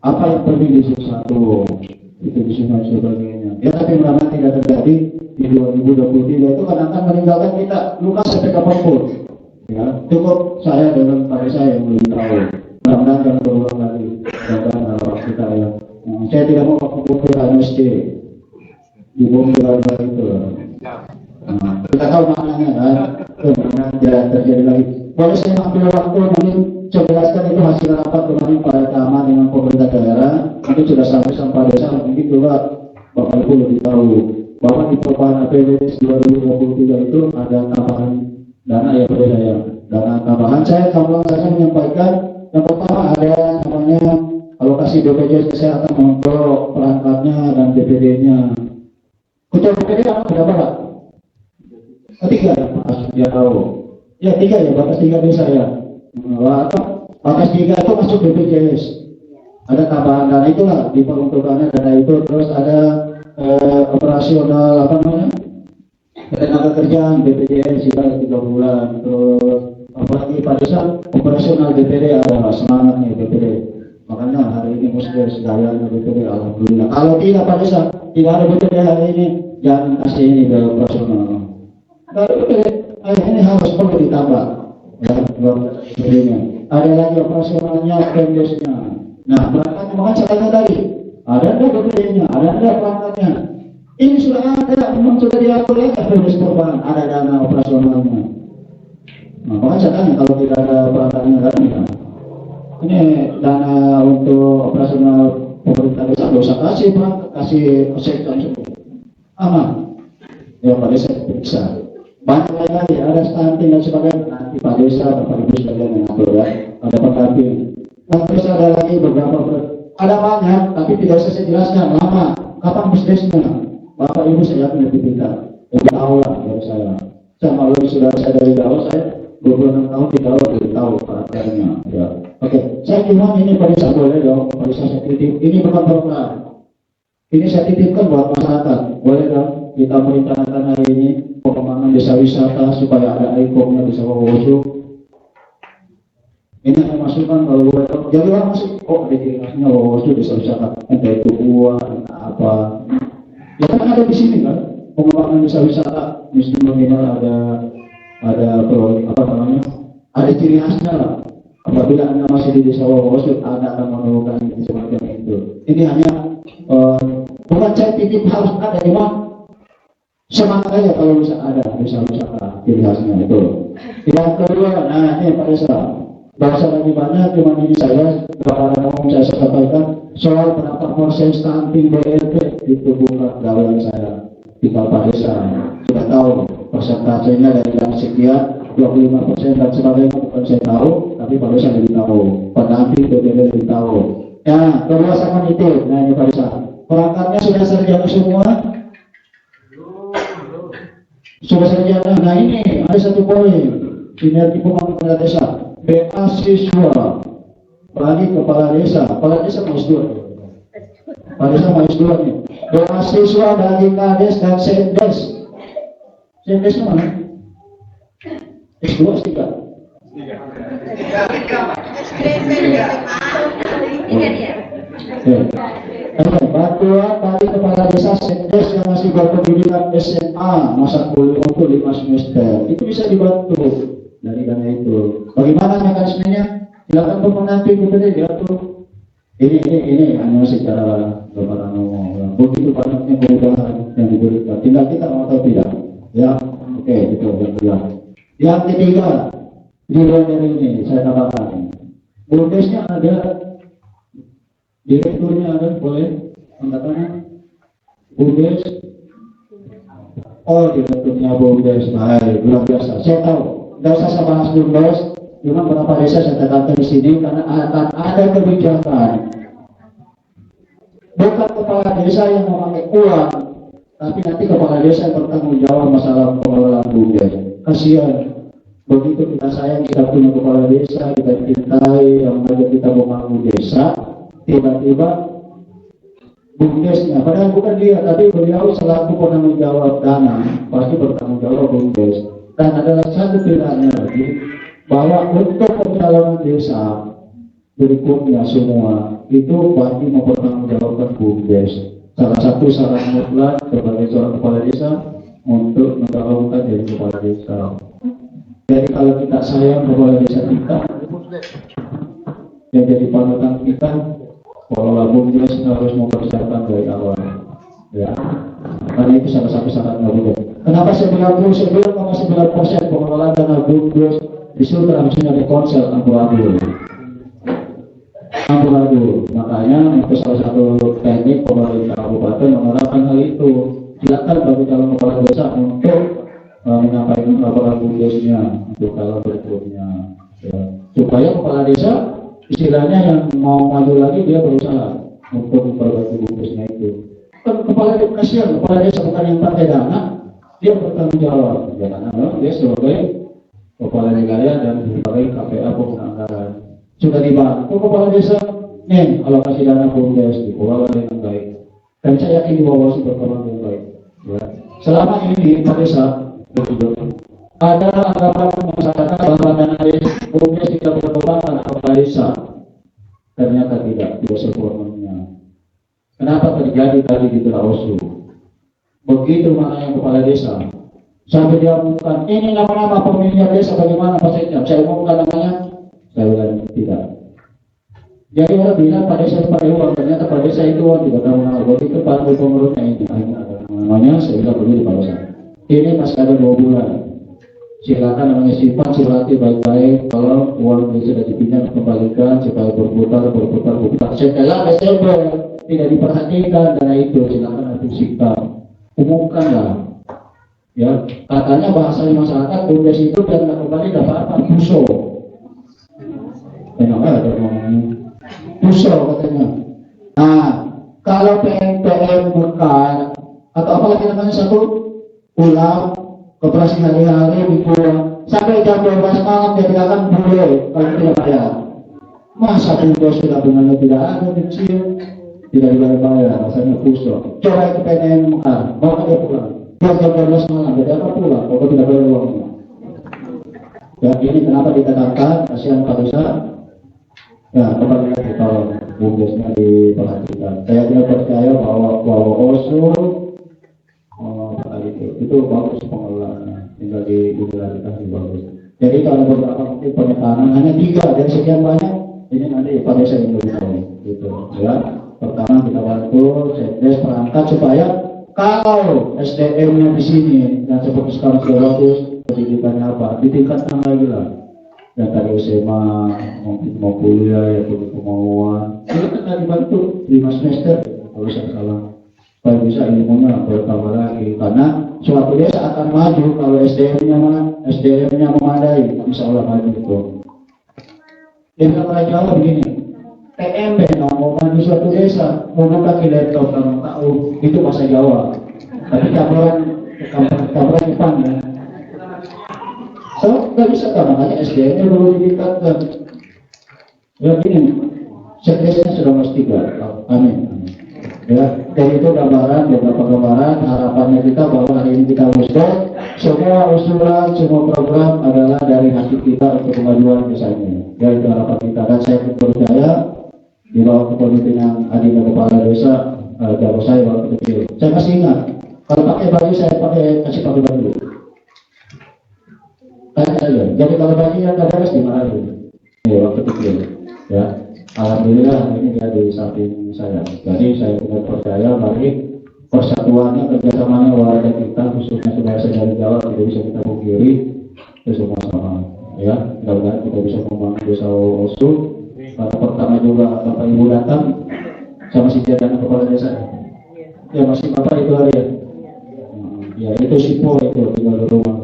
apa yang penting di dusun 1 itu dusun dan sebagainya. Ya tapi mudah-mudahan tidak terjadi di 2023 itu karena akan meninggalkan kita luka sampai kapanpun. Ya cukup saya dengan Pak Desa yang lebih tahu. Mudah-mudahan jangan berulang lagi dengan harapan kita ya. Saya tidak mau mengukur MSC di bumi itu. Kita tahu maknanya kan, jangan terjadi lagi. Boleh saya ambil waktu mungkin saya jelaskan itu hasil rapat kemarin pada Taman dengan pemerintah daerah. Nanti sudah sampai desa, mungkin juga Bapak Ibu lebih tahu bahwa di perubahan APBD 2023 itu ada tambahan dana ya pada saya. Dana tambahan saya menyampaikan yang pertama ada namanya alokasi BPJS Kesehatan untuk perangkatnya dan BPD-nya. Untuk BPD apa berapa Pak? 3 ya Pak, dia tahu. Ya 3 ya, batas 3 desa ya. Batas 3 itu masuk BPJS. Ada tambahan dana itulah diperuntukannya dana itu. Terus ada operasional apa namanya? Tenaga kerjaan BPJS kita 3 bulan. Terus apalagi pada saat operasional BPD ada semangat nih BPD. Makanya hari ini mesti segala BPD alhamdulillah. Kalau tidak pada saat tidak ada BPD hari ini jangan kasih ini ke operasional. Kalau ini harus perlu ditambah ya, ada lagi operasionalnya, pendesnya. Nah, berangkat makan caranya tadi ada BPD-nya, ada perangkatnya. Ini sudah ada, memang sudah diatur ya, pendes perubahan, ada dana operasionalnya. Nah, makanya saya tanya kalau tidak ada perangkatnya tadi ya. Ini dana untuk operasional pemerintah desa, dosa kasih perangkat, kasih sektor semua. Aman. Ya Pak Desa periksa. Banyak lagi, ada stunting dan sebagainya. Nanti Pak Desa, Bapak Ibu sekalian mengatur ya. Ada pendamping. Terus ada lagi beberapa, ada banyak, tapi tidak usah saya jelaskan lama. Kapan bisnisnya? Bapak Ibu saya yakin lebih pintar, lebih tahu lah dari saya. Sama lebih sudah saya dari awal saya 26 tahun tidak tahu karakternya. Ya. Oke, saya cuma ini pada saya boleh dong, pada saya titip. Ini bukan program. Ini saya titipkan buat masyarakat. Boleh dong kita merencanakan hari ini pengembangan desa wisata supaya ada ikonnya bisa wawusuk. Ini saya masukkan kalau boleh dong. Jadi orang masuk, oh ada ciri khasnya wawusuk desa wisata. Entah itu uang, entah apa. Ya kan ada di sini kan pengembangan desa wisata. Misalnya minimal ada apa namanya? Ada ciri khasnya lah. Apabila Anda masih di desa wawusuk, Anda akan menemukan semacam itu. Ini hanya bukan saya titip harus ada, cuma semangat aja kalau bisa ada desa wisata ciri khasnya itu. Yang kedua, nah ini Pak Desa, bahasa lagi banyak, cuma ini saya gambaran umum saya sampaikan soal pendapat proses stunting BLT itu bukan gawean saya. Tinggal Pak Desa sudah tahu persentasenya dari yang sekian 25% dan sebagainya bukan saya tahu, tapi Pak Desa lebih tahu. Pendamping BPD lebih tahu. Ya, kedua sama itu. Nah ini Pak Desa, perangkatnya sudah sarjana semua. Sudah sarjana. Nah ini ada satu poin. Sinergi pembangunan desa. Beasiswa bagi kepala desa. Kepala desa mau S2. Kepala desa mau S2 nih. Beasiswa bagi kades dan sendes. Sendes mana? S2 S3. Bantuan bagi kepala desa sendes yang masih berpendidikan SMA masa kuliah untuk 5 semester itu bisa dibantu dari dana itu. Bagaimana mekanismenya? Silakan untuk menanti BPD diatur. Ini hanya secara gambaran umum. Begitu banyaknya kemudahan yang diberikan. Tinggal kita mau atau tidak. Ya, oke, itu yang kedua. Yang ketiga, di luar dari ini saya tambahkan. Bumdesnya ada, direkturnya ada, boleh angkatannya Bumdes. Oh, direkturnya Bumdes, baik, luar biasa. Saya tahu, tidak usah saya bahas Bumdes, cuma beberapa desa saya tekankan di sini karena akan ada kebijakan. Bukan kepala desa yang memakai uang, tapi nanti kepala desa yang bertanggung jawab masalah pengelolaan Bumdes. Kasihan. Begitu kita sayang, kita punya kepala desa, kita cintai, yang mengajak kita membangun desa, tiba-tiba Bumdesnya, padahal bukan dia, tapi beliau selaku penanggung jawab dana, pasti bertanggung jawab Bumdes. Dan adalah satu pilihannya lagi, bahwa untuk pencalonan desa berikutnya semua, itu pasti mempertanggungjawabkan Bumdes. Salah satu syarat mutlak sebagai seorang kepala desa untuk mencalonkan jadi kepala desa. Jadi kalau kita sayang kepala desa kita, yang jadi panutan kita, kalau Bumdes harus mempersiapkan dari awal. Ya, karena itu salah satu syaratnya Bumdes. Kenapa saya bilang 9,9% pengelolaan dana Bumdes disuruh harusnya ada konsel amburadul. Makanya itu salah satu teknik pemerintah kabupaten menerapkan hal itu. Silakan bagi calon kepala desa untuk menyampaikan laporan Bumdesnya untuk calon berikutnya, ya. Supaya kepala desa istilahnya yang mau maju lagi dia berusaha untuk memperbaiki Bumdesnya itu. Kepala desa kasihan, kepala desa bukan yang pakai dana, dia bertanggung jawab. Ya, karena dia sebagai kepala negara dan sebagai KPA penganggaran sudah dibantu kepala desa, nih alokasi dana Bumdes dikelola dengan baik. Dan saya yakin di bawah berkembang dengan baik. Ya. Selama ini Pak Desa ada anggapan masyarakat bahwa dana Bumdes tidak berkembang pada kepala desa. Ternyata tidak sepenuhnya. Kenapa terjadi tadi di Teraosu? Begitu mana yang kepala desa sampai dia umumkan ini nama-nama pemilihan desa bagaimana Pak Sekda, saya umumkan namanya, saya bilang tidak. Jadi orang bilang pada desa pada uang, ternyata pada desa itu uang tidak tahu nama. Begitu panggil pengurusnya ini ada namanya, saya bilang begini Pak Desa, ini masih ada 2 bulan. Silakan namanya simpan surati baik-baik. Kalau uang itu sudah dipinjam kembalikan supaya berputar. Setelah Desember tidak diperhatikan dana itu, silakan nanti sikap umumkanlah. Ya, katanya bahasa masyarakat Bumdes itu dan kembali dapat apa? Puso. Enak ada ngomongnya. Puso katanya. Nah, kalau PNPM bukan atau apalagi namanya satu ulang Koperasi hari-hari dibuang sampai jam 12 malam dia dikatakan boleh kalau tidak bayar. Masa bungkus sudah bunganya tidak ada kecil, tidak dibayar, rasanya kusuk. Coba itu PNM Mekar, bawa dia pulang. Jam 12 malam, jadi apa pulang? Kalau tidak bayar uangnya. Ya ini kenapa ditekankan, kasihan Pak Desa. Ya, kembali lagi tolong bungkusnya diperhatikan. Saya tidak percaya bahwa OSU itu bagus pengelolaannya, tinggal diklarifikasi bagus. Jadi kalau beberapa mungkin penekanan hanya 3 dari sekian banyak, ini nanti Pak Desa yang lebih tahu, gitu ya. Pertama kita bantu Sekdes perangkat supaya kalau SDM-nya di sini dan seperti sekarang sudah bagus, pendidikannya apa, ditingkatkan lagi lah. Yang tadi SMA mungkin mau kuliah ya punya kemauan, kita kan dibantu 5 semester kalau saya salah. Supaya bisa ilmunya bertambah lagi, karena suatu desa akan maju kalau SDM-nya memadai, insya Allah maju itu. Kita pernah jawab begini, TMB mau maju suatu desa, mau buka laptop kamu tahu itu bahasa Jawa, tapi campuran Jepang ya. So nggak bisa kan, makanya SDM-nya perlu ditingkatkan. Ya ini, Sekdesnya sudah mesti amin. Ya, dari itu beberapa gambaran harapannya kita bahwa hari ini kita musdok, semua usulan, semua program adalah dari hati kita untuk kemajuan desa ini. Ya itu harapan kita, dan saya percaya di bawah kepemimpinan Adinda Kepala Desa, jago saya waktu kecil. Saya masih ingat, kalau pakai baju saya kasih pakai baju. Tanya saja, jadi kalau baju yang tidak beres dimarahin. Waktu kecil, ya. Alhamdulillah ini dia di samping saya. Jadi saya tidak percaya bagi persatuannya, kerjasamanya warga kita, khususnya saudara dari Jawa tidak bisa kita pungkiri itu semua sama. Ya, mudah-mudahan kita bisa membangun desa OSU. Pada pertama juga Bapak Ibu datang sama si Jadana Kepala Desa. Ya masih Bapak itu hari ya. Ya itu Sipo itu tinggal di rumah.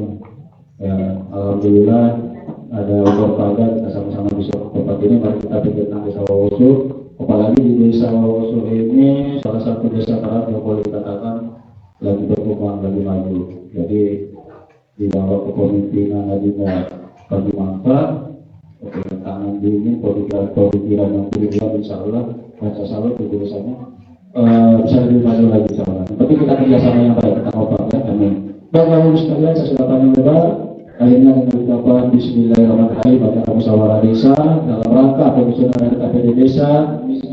Ya alhamdulillah ada umur pada kita sama-sama bisa ke tempat ini. Mari kita pikirkan desa OSU, apalagi di desa OSU ini salah satu desa barat yang boleh dikatakan lagi berkembang, lagi maju. Jadi di bawah kepemimpinan Adinda bagi mantap, tangan dingin, pemikiran yang beriman, insya Allah baca salut di desanya bisa lebih maju lagi insya Allah. Tapi kita kerjasama yang baik, kita ngobrol ya, amin. Bapak Ibu sekalian, saya sudah panjang lebar. Akhirnya dengan ucapan Bismillahirrahmanirrahim pada musyawarah desa dalam rangka penyusunan KPD desa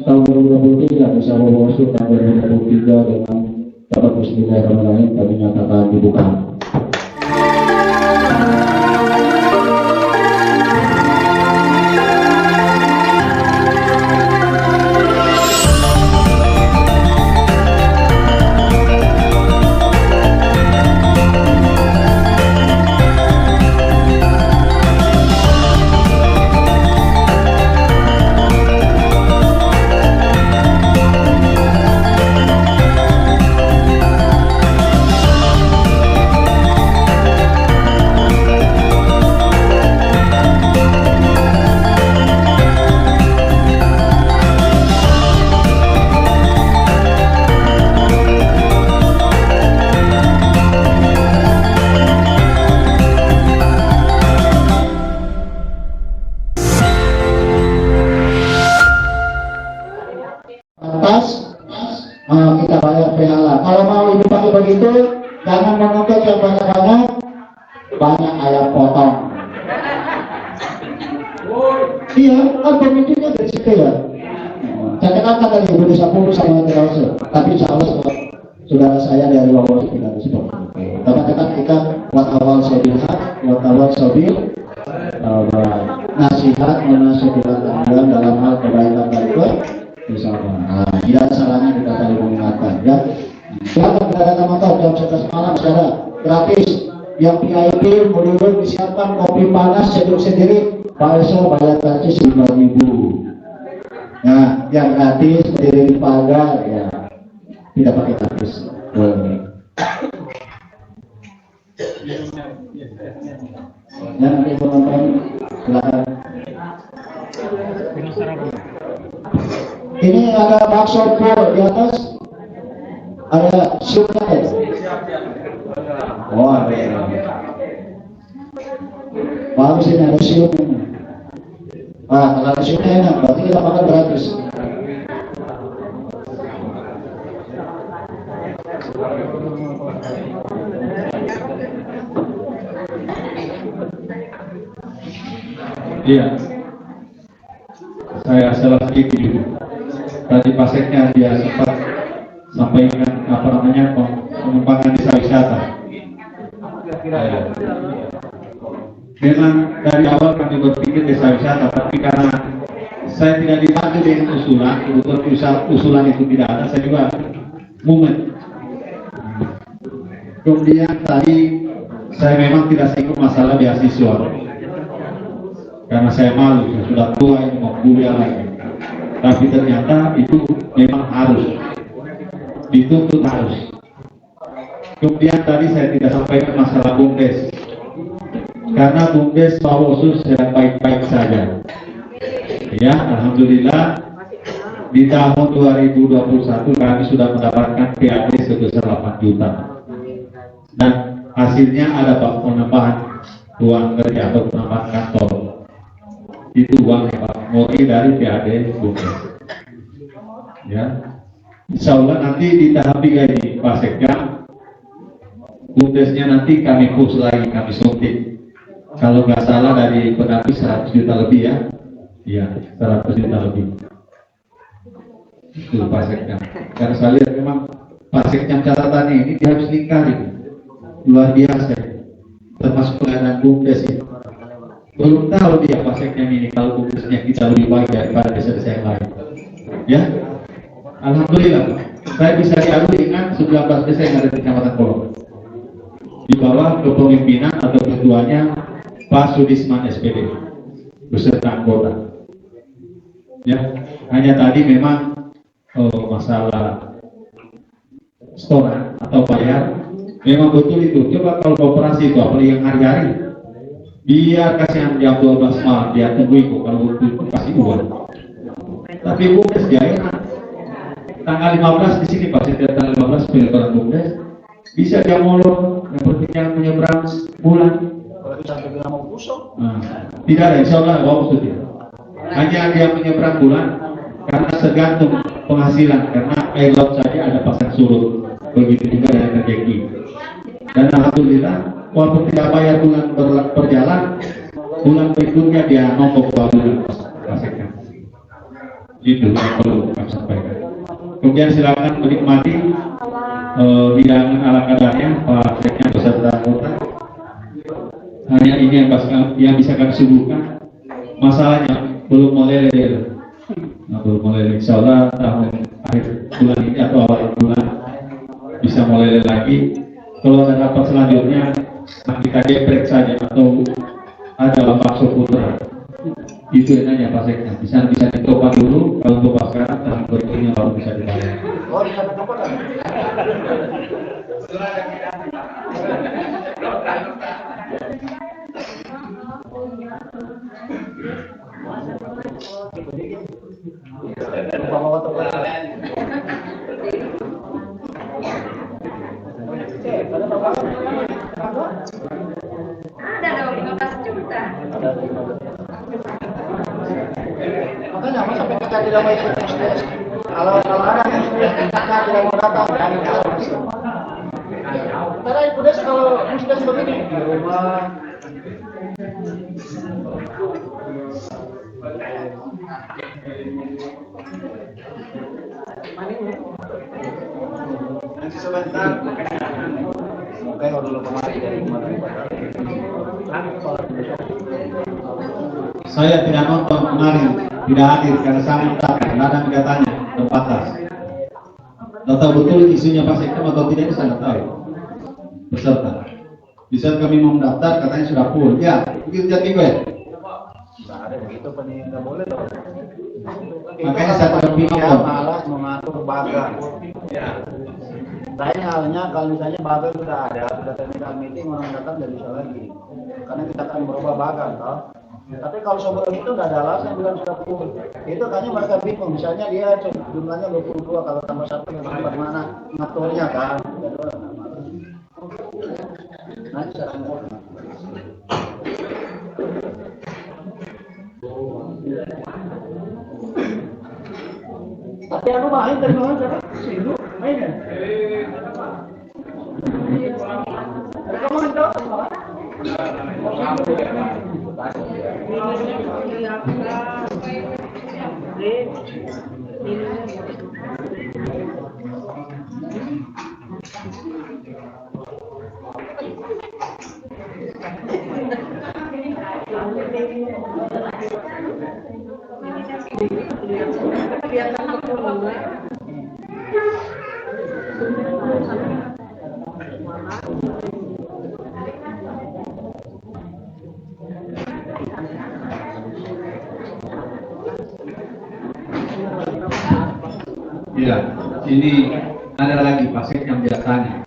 tahun 2023 desa OSU tahun 2023 dengan dapat Bismillahirrahmanirrahim kami nyatakan dibuka. Kita bayar PHLA. Kalau mau ibu pakai begitu, jangan menuntut yang banyak ayam potong. Iya, kan pemimpinnya dari situ ya. Saya kenalkan tadi ibu desa Pulu sama Terasa, tapi insya Allah saudara saya dari bawah tidak respon. Katakan kita buat awal sobil, nasihat menasihkan dalam hal kebaikan baik. Misalnya, tidak salahnya kita saling mengingatkan ya. Silakan kita datang motor jam 11 malam secara gratis. Yang VIP mudah disiapkan kopi panas seduh sendiri. Pak Eso bayar gratis 5.000. Nah, yang gratis berdiri di pagar ya tidak pakai gratis. Ya nanti penonton silakan. Ini ada bakso full di atas, ada siupnya ya? Oh ada. Bagus ini ada siupnya. Nah, kalau ada siupnya enak, berarti kita makan gratis. Iya, saya salah sedikit juga. Tadi paseknya dia sempat sampaikan apa namanya pengembangan desa wisata. Memang dari awal kami berpikir desa wisata, tapi karena saya tidak dibantu dengan usulan, kebetulan usulan itu tidak ada, saya juga mumet. Kemudian tadi saya memang tidak singgung masalah beasiswa. Karena saya malu, saya sudah tua ini mau kuliah lagi. Tapi ternyata itu memang harus, dituntut harus. Kemudian tadi saya tidak sampaikan masalah BUMDes, karena BUMDes Pawosus sedang baik-baik saja. Ya, alhamdulillah di tahun 2021 kami sudah mendapatkan PAD sebesar 8 juta. Dan hasilnya ada penambahan ruang kerja atau penambahan kantor. Itu uangnya Pak, murni dari PAD BUMDes. Ya, insya Allah nanti di tahap 3 ini Pak Sekda, BUMDesnya nanti kami push lagi, kami suntik. Kalau nggak salah dari pendamping 100 juta lebih ya, iya 100 juta lebih. Itu Pak Sekda. Karena saya lihat memang Pak Sekda catatannya ini dia harus lingkari, luar biasa, termasuk pelayanan BUMDes itu. Belum tahu dia paseknya ini kalau BUMDesnya kita lebih baik daripada desa-desa yang lain. Ya, alhamdulillah saya bisa diadu dengan 19 desa yang ada di Kecamatan Kolong di bawah kepemimpinan atau ketuanya Pak Sudisman SPD beserta anggota. Ya, hanya tadi memang masalah setoran atau bayar memang betul itu. Coba kalau kooperasi itu apalagi yang hari-hari, biar kasihan jam 12 malam dia tunggu itu kalau itu kasih uang. Tapi BUMDes dia enak. Tanggal 15 di sini pasti tanggal 15 pelebaran BUMDes bisa dia molor yang penting yang menyeberang bulan. Tidak ada, insya Allah bagus itu. Hanya dia menyeberang bulan karena tergantung penghasilan, karena air laut saja ada pasang surut, begitu juga dengan rezeki. Dan alhamdulillah walaupun tidak bayar bulan berjalan, bulan berikutnya dia nombok 2 bulan pastikan. Itu yang perlu kami sampaikan. Kemudian silakan menikmati hidangan ala kadarnya Pak Sekda beserta anggota. Hanya ini yang bisa kami suguhkan. Masalahnya belum meleleh. Belum meleleh. Insya Allah tahun akhir bulan ini atau awal bulan bisa meleleh lagi. Kalau ada rapat selanjutnya kita geprek saja atau ada bakso putra. Itu hanya Pak Sekda. Bisa dicoba dulu, kalau untuk sekarang tahun berikutnya baru bisa dibayar. Ada dong 15 juta. Makanya masa PKK tidak mau ikut BUMDes? Kalau ada yang PKK tidak mau datang, kami bisa. Karena BUMDes kalau BUMDes begini di rumah. Nanti sebentar. Mungkin dulu kemarin dari Saya tidak nonton kemarin, tidak hadir karena sangat takut, kadang datanya terbatas. Tahu betul isunya Pak Sekda atau tidak itu saya tahu. Peserta. Di saat kami mau mendaftar katanya sudah full. Ya, begitu jadi gue. Nggak ada begitu, Pak, nggak boleh dong. Makanya saya berpikir Malah mengatur bagan. Saya halnya kalau misalnya bagan sudah ada, sudah terminal meeting, orang datang nggak bisa lagi. Karena kita akan merubah bagan, toh. Tapi kalau sebelum itu nggak ada alasan bilang sudah full. Itu kayaknya mereka bingung. Misalnya dia jumlahnya 22, kalau tambah 1 yang mana ngaturnya kan. Nanti saya main dari mana cara sibuk main ya. Rekaman itu apa? Ya, ini ada lagi pasien yang biasanya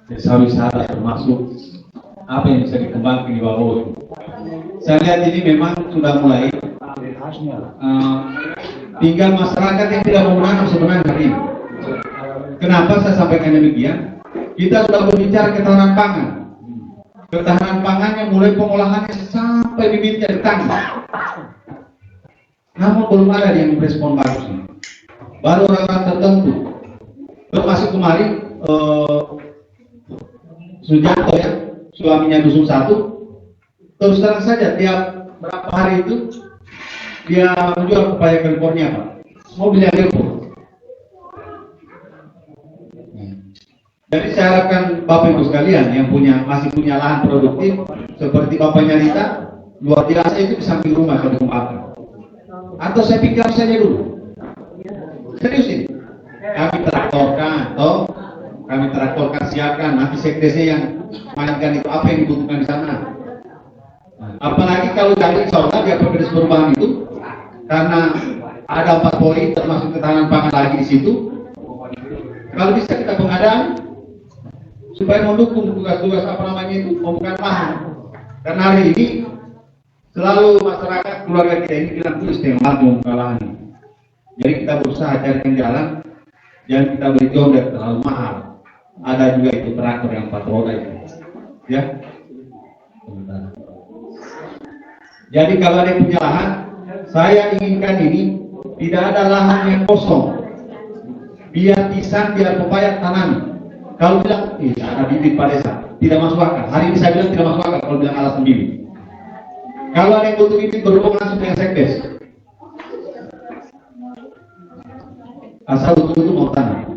desa wisata termasuk apa yang bisa dikembangkan di bawah. Saya lihat ini memang sudah mulai tinggal masyarakat yang tidak mau menanam sebenarnya hari ini. Kenapa saya sampaikan demikian? Kita sudah berbicara ketahanan pangan. Ketahanan pangannya mulai pengolahannya sampai bibitnya ditangkap. Namun belum ada yang merespon bagus. Baru orang-orang tertentu. Termasuk kemarin Sujanto ya, suaminya dusun satu. Terus terang saja tiap berapa hari itu dia menjual pepaya California Pak. Mobilnya Leopard. Jadi saya harapkan Bapak Ibu sekalian yang masih punya lahan produktif seperti Bapaknya Rita, luar biasa itu di samping rumah kalau dikembangkan. Atau saya pikir saja dulu. Serius ini. Kami traktorkan siapkan nanti sekdesnya yang mainkan itu apa yang dibutuhkan di sana. Apalagi kalau jadi insya dia pekerja perubahan itu karena ada 4 poin termasuk ketahanan pangan lagi di situ. Kalau bisa kita pengadaan supaya mendukung tugas-tugas apa namanya itu pembukaan lahan. Karena hari ini selalu masyarakat keluarga kita ini bilang tuh istimewa membuka lahan. Jadi kita berusaha carikan jalan, jangan kita beli jodoh terlalu mahal. Ada juga itu traktor yang 4 roda itu, ya. Jadi kalau ada yang punya lahan, saya inginkan ini tidak ada lahan yang kosong. Biar pisang, biar pepaya tanam. Kalau bilang, ada bibit Pak Desa, tidak masuk akal. Hari ini saya bilang tidak masuk akal kalau bilang alasan bibit. Kalau ada yang butuh bibit berhubung langsung dengan sekdes. Asal betul-betul mau tanam.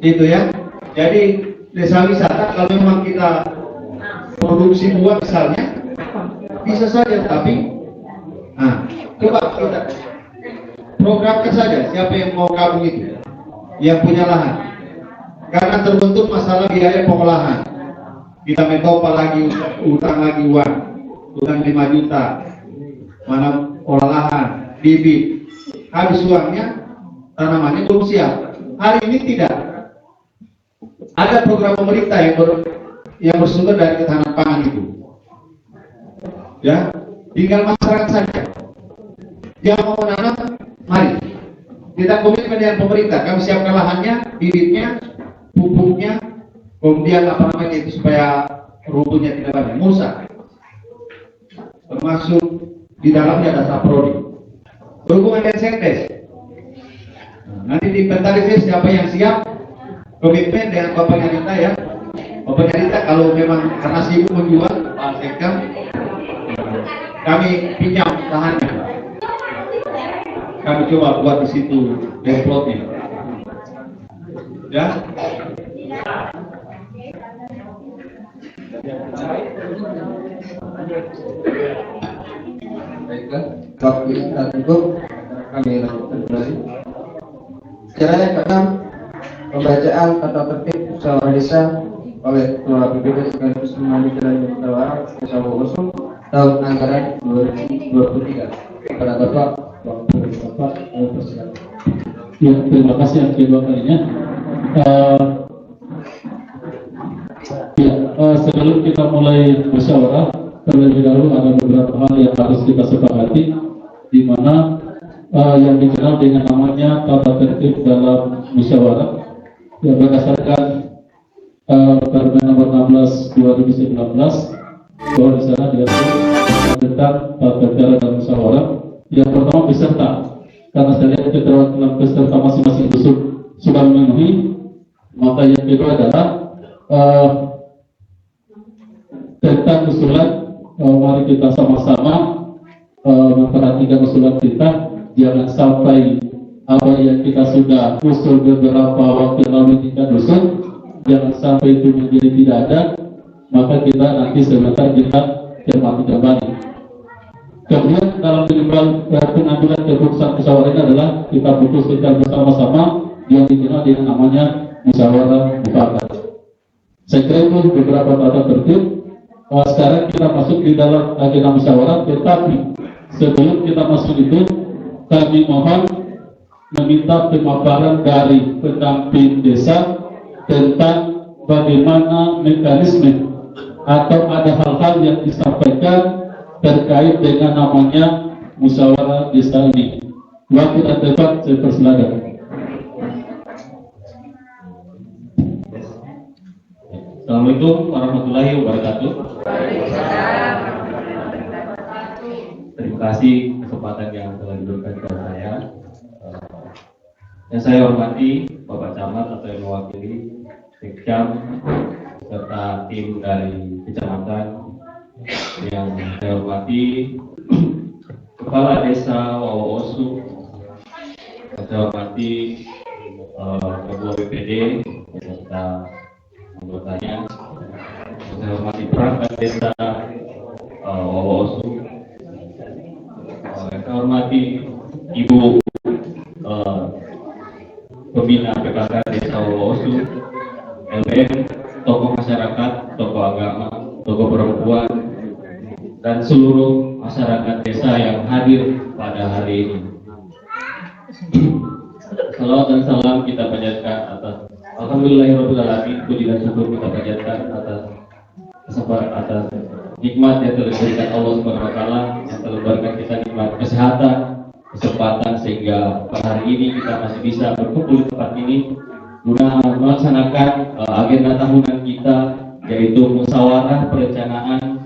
Itu ya. Jadi desa wisata kalau memang kita produksi buah misalnya bisa saja, tapi coba kita programkan saja siapa yang mau gabung itu, yang punya lahan. Karena terbentuk masalah biaya pengolahan. Kita mentopa lagi utang uang 5 juta, mana olah lahan, bibit, habis uangnya tanamannya belum siap. Hari ini tidak ada program pemerintah yang bersumber dari ketahanan pangan itu. Ya, tinggal masyarakat saja. Yang mau menanam, mari kita komitmen dengan pemerintah. Kami siapkan lahannya, bibitnya, pupuknya, kemudian apa namanya itu supaya rubuhnya tidak banyak, mulsa. Termasuk di dalamnya ada saprodi. Berhubungan dengan sekdes. Nanti diinventarisir siapa yang siap, komitmen dengan Bapaknya Rita ya. Bapaknya Rita kalau memang karena sibuk menjual, Pak Sekam, kami pinjam lahannya. Kami coba buat di situ demplotnya. Ya. Baiklah, waktu kita cukup, kami lanjutkan kembali. Acara yang keenam, pembacaan tata tertib musyawarah desa oleh Ketua BPD sekaligus Mengambil Jalan Musyawarah Desa Bogosum tahun anggaran 2023. Kepada Bapak, persilakan. Ya, terima kasih yang kedua kalinya. Sebelum kita mulai musyawarah, terlebih dahulu ada beberapa hal yang harus kita sepakati, di mana yang dikenal dengan namanya tata tertib dalam musyawarah, yang berdasarkan Permen Nomor 16 2019, bahwa di sana diatur tentang tata cara dalam musyawarah. Yang pertama, peserta. karena saya lihat keterwakilan peserta masing-masing usul sudah memenuhi. Maka yang kedua adalah tentang usulan, mari kita sama-sama memperhatikan usulan kita, jangan sampai apa yang kita sudah usul beberapa waktu lalu kita usul, jangan sampai itu menjadi tidak ada, maka kita nanti sebentar kita cermati kembali. Kemudian dalam pengambilan keputusan musyawarah ini adalah kita putuskan bersama-sama yang dikenal dengan namanya musyawarah mufakat. Saya kira itu beberapa tata tertib. Sekarang kita masuk di dalam agenda musyawarah, tetapi sebelum kita masuk itu, kami mohon meminta pemaparan dari pendamping desa tentang bagaimana mekanisme atau ada hal-hal yang disampaikan terkait dengan namanya musyawarah desa ini. Waktu dan tempat saya persilakan. Assalamualaikum warahmatullahi wabarakatuh. Terima kasih kesempatan yang telah diberikan kepada saya. Yang saya hormati Bapak Camat atau yang mewakili Sekcam serta tim dari kecamatan. Yang saya hormati Kepala Desa Wawosu, yang saya hormati Ketua BPD serta anggotanya, saya hormati perangkat desa Wawosu, saya hormati Ibu pembina PKK Desa Wawosu, LBM, tokoh masyarakat, tokoh agama, tokoh perempuan, dan seluruh masyarakat desa yang hadir pada hari ini. Salawat dan salam kita panjatkan atas Alhamdulillahirrahmanirrahim, puji dan syukur kita panjatkan atas nikmat yang telah diberikan Allah Subhanahu wa taala, yang telah memberikan kita nikmat kesehatan, kesempatan sehingga pada hari ini kita masih bisa berkumpul di tempat ini guna melaksanakan agenda tahunan kita, yaitu musyawarah perencanaan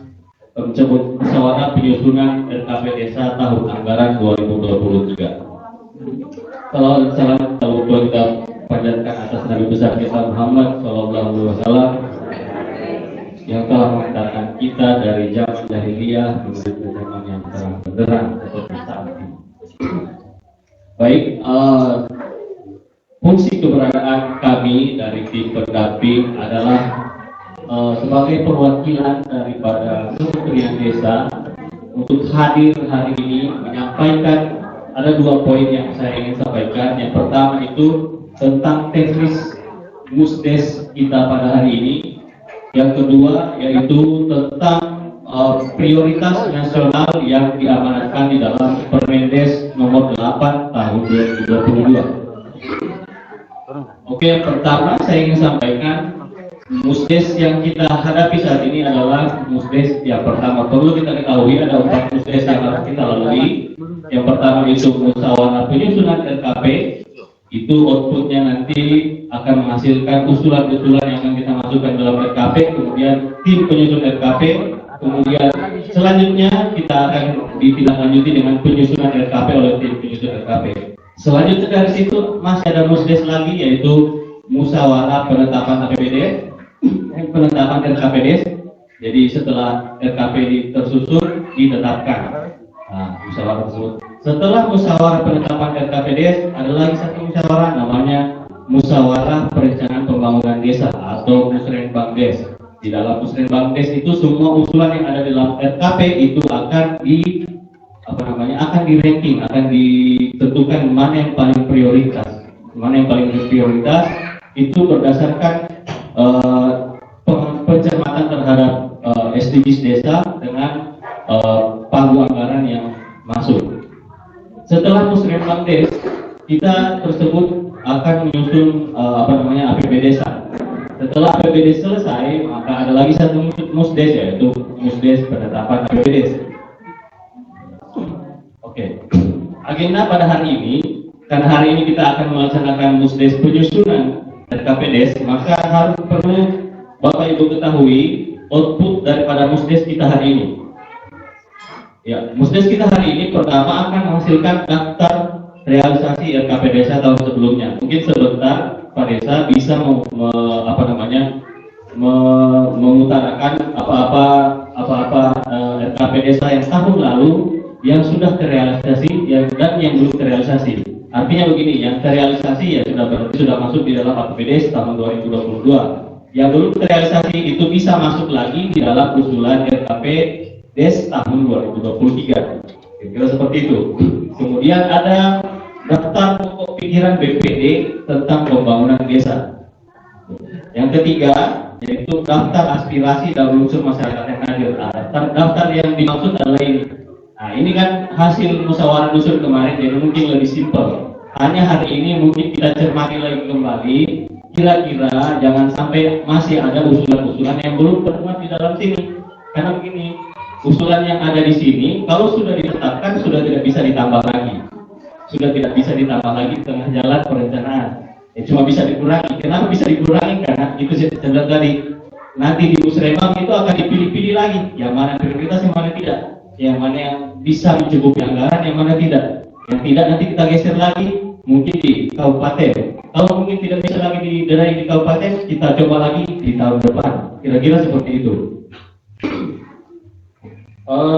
musyawarah penyusunan RKP Desa tahun anggaran 2023. Salam kita panjatkan atas Nabi besar kita Muhammad SAW yang telah mengantarkan kita dari zaman jahiliyah menuju ke zaman yang terang benderang seperti saat ini. Baik, fungsi keberadaan kami dari tim pendamping adalah sebagai perwakilan daripada Kementerian Desa untuk hadir hari ini menyampaikan ada 2 poin yang saya ingin sampaikan. Yang pertama itu tentang teknis musdes kita pada hari ini. Yang kedua yaitu tentang prioritas nasional yang diamanatkan di dalam Permendes nomor 8 tahun 2022. Oke, yang pertama saya ingin sampaikan musdes yang kita hadapi saat ini adalah musdes yang pertama. Perlu kita ketahui ada 4 musdes yang harus kita lalui. Yang pertama itu musyawarah penyusunan RKP, itu outputnya nanti akan menghasilkan usulan-usulan yang akan kita masukkan dalam RKP, kemudian tim penyusun RKP, kemudian selanjutnya kita akan ditindaklanjuti dengan penyusunan RKP oleh tim penyusun RKP. Selanjutnya dari situ masih ada musdes lagi, yaitu musyawarah penetapan APBD, penetapan RKPD. Jadi setelah RKP tersusun ditetapkan. Nah, musyawarah tersebut. Setelah musyawarah penetapan RKPD ada lagi satu musyawarah namanya musyawarah perencanaan pembangunan desa atau Musrenbangdes. Di dalam Musrenbangdes itu semua usulan yang ada di dalam RKP itu akan akan di ranking, akan ditentukan mana yang paling prioritas. Mana yang paling prioritas itu berdasarkan pencermatan terhadap SDGs desa dengan pagu anggaran yang masuk. Setelah Musrenbangdes, kita tersebut akan menyusun APBD desa. Setelah APBD selesai, maka ada lagi satu musdes, yaitu musdes penetapan APBD. Oke. Agenda pada hari ini, karena hari ini kita akan melaksanakan musdes penyusunan RKPD, maka harus perlu Bapak Ibu ketahui output daripada musdes kita hari ini. Ya, musdes kita hari ini pertama akan menghasilkan daftar realisasi RKP Desa tahun sebelumnya. Mungkin sebentar Pak Desa bisa mengutarakan apa-apa RKP Desa yang tahun lalu yang sudah terrealisasi dan yang belum terrealisasi. Artinya begini, yang terrealisasi ya sudah masuk di dalam APBD tahun 2022. Yang belum terrealisasi itu bisa masuk lagi di dalam usulan RKP Des tahun 2023. Kira-kira seperti itu. Kemudian ada daftar pokok pikiran BPD tentang pembangunan desa. Yang ketiga, yaitu daftar aspirasi dan unsur masyarakat yang hadir. Daftar yang dimaksud adalah ini. Nah, ini kan hasil musyawarah dusun kemarin, jadi mungkin lebih simpel. Hanya hari ini mungkin kita cermati lagi kembali. Kira-kira jangan sampai masih ada usulan-usulan yang belum termuat di dalam sini. Karena begini, usulan yang ada di sini, kalau sudah ditetapkan sudah tidak bisa ditambah lagi. Sudah tidak bisa ditambah lagi di tengah jalan perencanaan. Ya, cuma bisa dikurangi. Kenapa bisa dikurangi? Karena itu saya bilang tadi, nanti di musrembang itu akan dipilih-pilih lagi. Yang mana prioritas, yang mana tidak. Yang mana yang bisa mencukupi anggaran, yang mana tidak. Yang tidak nanti kita geser lagi, mungkin di kabupaten. Kalau mungkin tidak bisa lagi didenai di kabupaten, kita coba lagi di tahun depan. Kira-kira seperti itu.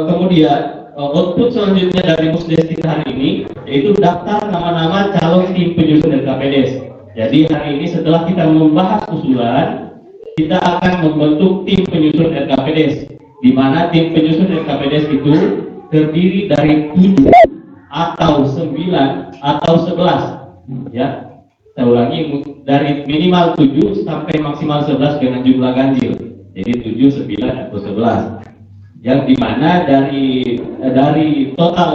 Kemudian output selanjutnya dari Musdes kita hari ini yaitu daftar nama-nama calon tim penyusun RKPDes. Jadi hari ini setelah kita membahas usulan, kita akan membentuk tim penyusun RKPDes, di mana tim penyusun RKPDes itu terdiri dari 7 atau 9 atau 11, ya. Saya ulangi, dari minimal 7 sampai maksimal 11 dengan jumlah ganjil. Jadi 7, 9 atau 11. Yang dimana dari total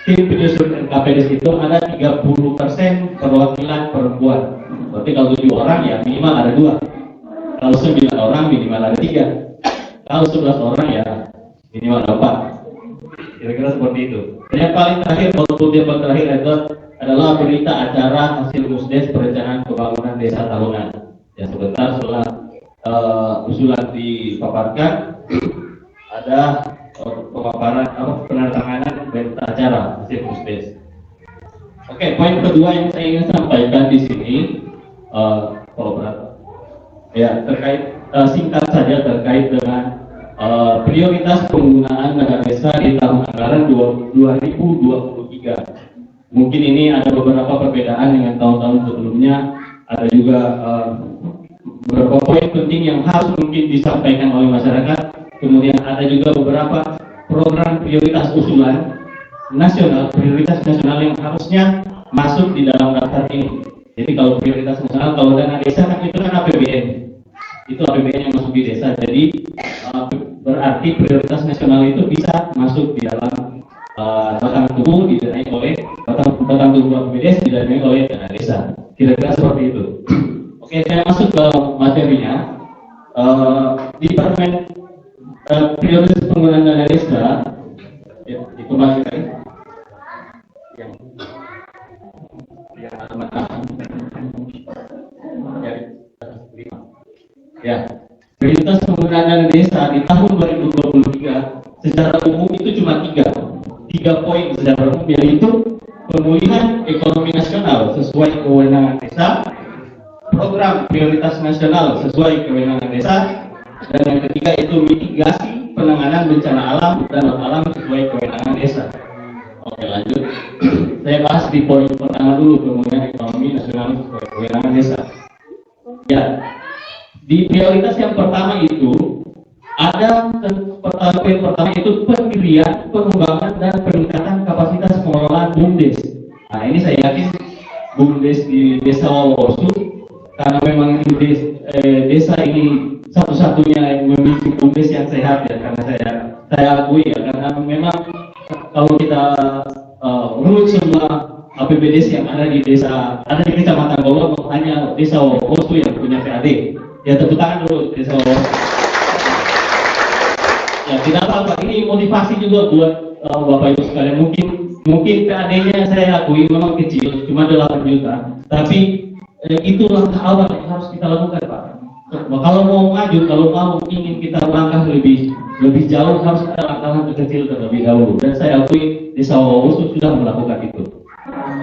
tim penyusun RKPDes itu ada 30% perwakilan perempuan. Berarti kalau 7 orang ya minimal ada 2. Kalau 9 orang minimal ada 3. Kalau 11 orang ya minimal ada 4. Kira-kira seperti itu. Dan yang paling terakhir, output yang terakhir adalah berita acara hasil Musdes perencanaan pembangunan desa tahunan. Ya, sebentar setelah usulan dipaparkan, ada pemaparan penandatanganan berita acara hasil Musdes. Oke, poin kedua yang saya ingin sampaikan di sini, ya terkait singkat saja terkait dengan prioritas penggunaan dana desa di tahun anggaran 2023. Mungkin ini ada beberapa perbedaan dengan tahun-tahun sebelumnya. Ada juga beberapa poin penting yang harus mungkin disampaikan oleh masyarakat. Kemudian ada juga beberapa program prioritas usulan nasional, prioritas nasional yang harusnya masuk di dalam daftar ini. Jadi kalau prioritas nasional, kalau dana desa kan itu kan APBN. Itu APBN yang masuk di desa. Jadi berarti prioritas nasional itu bisa masuk di dalam batang tubuh didanai oleh batang tubuh APBD didanai oleh dana desa. Kira-kira seperti itu. Oke, saya masuk ke materinya. Di Departemen prioritas penggunaan dana desa, ya, itu masih tadi yang alamat ya. Prioritas penggunaan dana desa di tahun 2023 secara umum itu cuma 3 poin secara umum, yaitu pemulihan ekonomi nasional sesuai kewenangan desa, program prioritas nasional sesuai kewenangan desa, dan yang ketiga itu mitigasi penanganan bencana alam dan non-alam sesuai kewenangan desa. Oke, lanjut. Saya bahas di poin pertama dulu, pemulihan ekonomi nasional sesuai kewenangan desa. Ya, di prioritas yang pertama itu ada poin pertama itu pendirian, pengembangan dan peningkatan kapasitas pengelolaan BUMDes. Nah, ini saya yakin BUMDes di Desa Wawosu, karena memang desa ini satu-satunya yang memiliki BUMDes yang sehat ya, karena saya akui ya, karena memang kalau kita urut semua APBDes yang ada di desa, ada di Kecamatan Bogor, hanya Desa Wawosu yang punya PAD. Ya, tepuk tangan dulu Desa Wawosu. Ya, tidak apa-apa, ini motivasi juga buat Bapak Ibu sekalian. Mungkin PAD-nya saya akui memang kecil, cuma 8 juta. Tapi itu langkah awal yang harus kita lakukan, Pak. Kalau mau maju, kalau mau ingin kita langkah lebih jauh, harus ada langkah kecil terlebih dahulu. Dan saya akui Desa Wawosu sudah melakukan itu.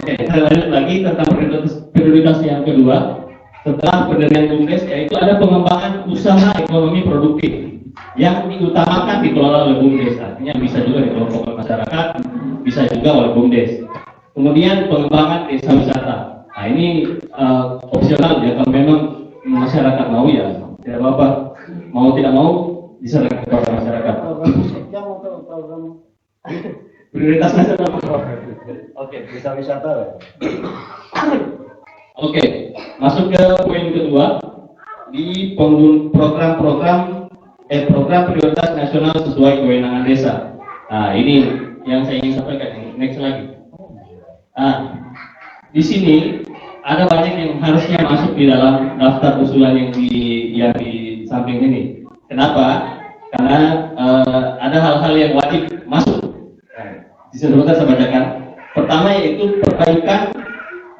Oke, saya lanjut lagi tentang prioritas yang kedua. Setelah pendirian BUMDes, yaitu ada pengembangan usaha ekonomi produktif yang diutamakan dikelola oleh BUMDes. Artinya bisa juga dikelompokkan masyarakat, bisa juga oleh BUMDes. Kemudian pengembangan desa wisata. Nah ini opsional ya, kalau memang masyarakat mau ya tidak apa-apa, mau tidak mau diserahkan kepada masyarakat. Prioritas nasional. Oke, bisa wisata. Oke, masuk ke poin kedua di program prioritas nasional sesuai kewenangan desa. Nah ini yang saya ingin sampaikan. Next lagi. Nah, di sini ada banyak yang harusnya masuk di dalam daftar usulan yang di samping ini. Kenapa? Karena ada hal-hal yang wajib masuk. Di sini saya bacakan. Pertama yaitu perbaikan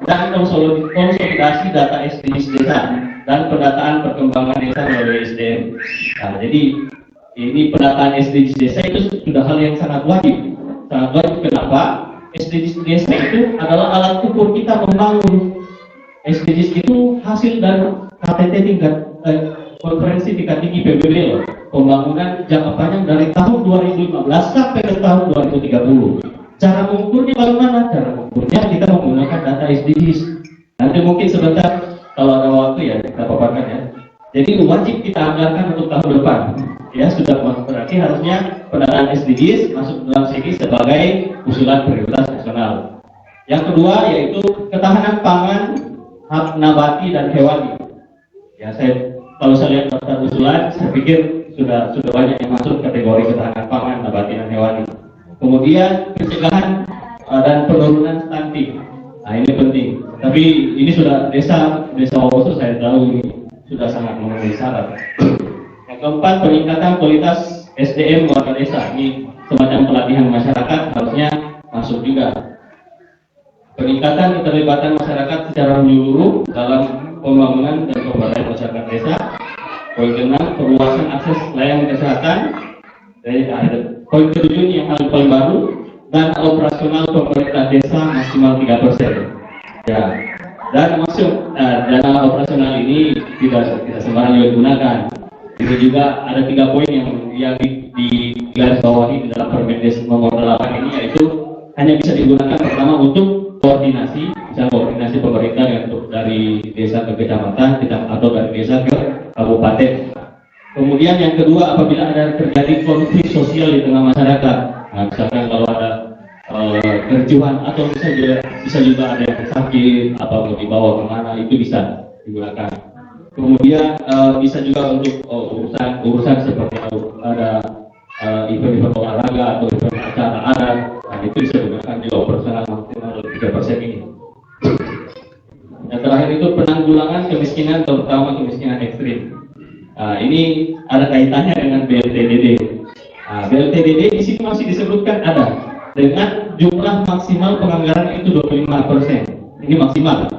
dan konsolidasi data SDGs desa dan pendataan perkembangan desa melalui SDM. Nah, jadi ini pendataan SDGs desa itu sudah hal yang sangat wajib. Sangat wajib. Kenapa? SDGs desa itu adalah alat ukur kita membangun. SDGs itu hasil dari KTT tingkat konferensi tingkat tinggi PBB loh. Pembangunan jangka panjang dari tahun 2015 sampai ke tahun 2030. Cara mengukurnya bagaimana? Cara mengukurnya kita menggunakan data SDGs. Nanti mungkin sebentar kalau ada waktu ya kita paparkan ya. Jadi wajib kita anggarkan untuk tahun depan. Ya sudah berarti harusnya pendanaan SDGs masuk dalam sini sebagai usulan prioritas nasional. Yang kedua yaitu ketahanan pangan, hak nabati dan hewani. Ya kalau saya lihat daftar usulan, saya pikir sudah banyak yang masuk kategori ketahanan pangan, nabati dan hewani. Kemudian pencegahan dan penurunan stunting. Nah ini penting. Tapi ini sudah desa Wonosobo saya tahu ini sudah sangat memenuhi syarat. Yang keempat peningkatan kualitas SDM warga desa. Ini semacam pelatihan masyarakat harusnya masuk juga. Peningkatan keterlibatan masyarakat secara menyeluruh dalam pembangunan dan pemberdayaan masyarakat desa. Poin keenam perluasan akses layanan kesehatan. Poin ketujuh ini yang paling baru, dan operasional pemerintah desa maksimal 3%. Ya, dan masuk dana operasional ini tidak sembarang digunakan. Itu juga ada 3 poin yang digarisbawahi di dalam Permendes nomor 8 ini, yaitu hanya bisa digunakan pertama untuk koordinasi, misalnya koordinasi pemerintah dari desa ke kecamatan atau dari desa ke kabupaten. Kemudian yang kedua, apabila ada terjadi konflik sosial di tengah masyarakat, nah, misalkan kalau ada kericuhan atau bisa juga ada yang sakit atau mau dibawa kemana, itu bisa digunakan. Kemudian bisa juga untuk urusan seperti ada event-event olahraga atau event acara adat, nah, itu bisa digunakan juga operasional maksimal 3% ini. Yang terakhir itu penanggulangan kemiskinan, terutama kemiskinan ekstrim. Nah, ini ada kaitannya dengan BLTDD. Nah, BLTDD di sini masih disebutkan ada dengan jumlah maksimal penganggaran itu 25%. Ini maksimal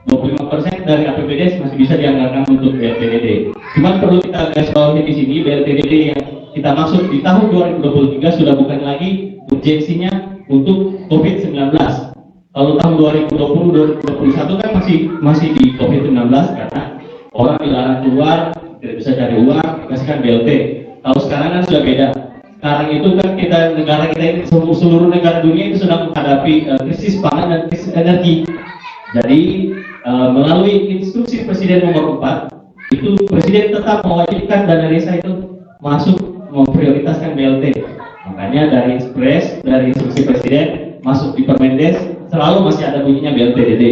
25% dari APBD masih bisa dianggarkan untuk BLTDD. Cuman perlu kita garis bawahi di sini, BLTDD yang kita maksud di tahun 2023 sudah bukan lagi urgensinya untuk COVID-19. Kalau tahun 2020-2021 kan masih di COVID-19 karena orang dilarang keluar, tidak bisa cari uang, dikasihkan BLT. Kalau sekarang kan sudah beda. Sekarang itu kan negara kita ini, seluruh negara dunia itu sedang menghadapi krisis pangan dan krisis energi. Jadi melalui instruksi Presiden nomor 4, itu Presiden tetap mewajibkan dana desa itu masuk memprioritaskan BLT. Makanya dari instruksi Presiden masuk di Permendes selalu masih ada bunyinya BLTDD.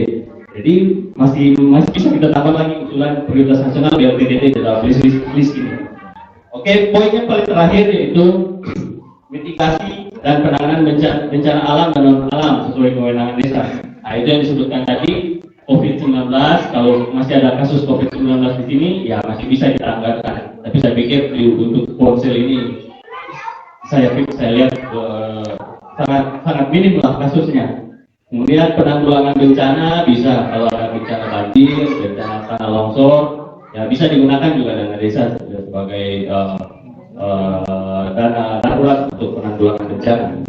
Jadi masih bisa kita tambah lagi usulan prioritas nasional BLTDD dalam list ini. Oke, poin yang paling terakhir yaitu mitigasi dan penanganan bencana alam dan non alam sesuai kewenangan desa. Nah itu yang disebutkan tadi COVID-19. Kalau masih ada kasus COVID-19 di sini, ya masih bisa kita anggarkan. Tapi saya pikir untuk ponsel ini saya lihat sangat minim lah kasusnya. Kemudian penanggulangan bencana bisa, kalau ada bencana banjir, bencana tanah longsor, ya bisa digunakan juga dana desa sebagai dana darurat untuk penanggulangan bencana.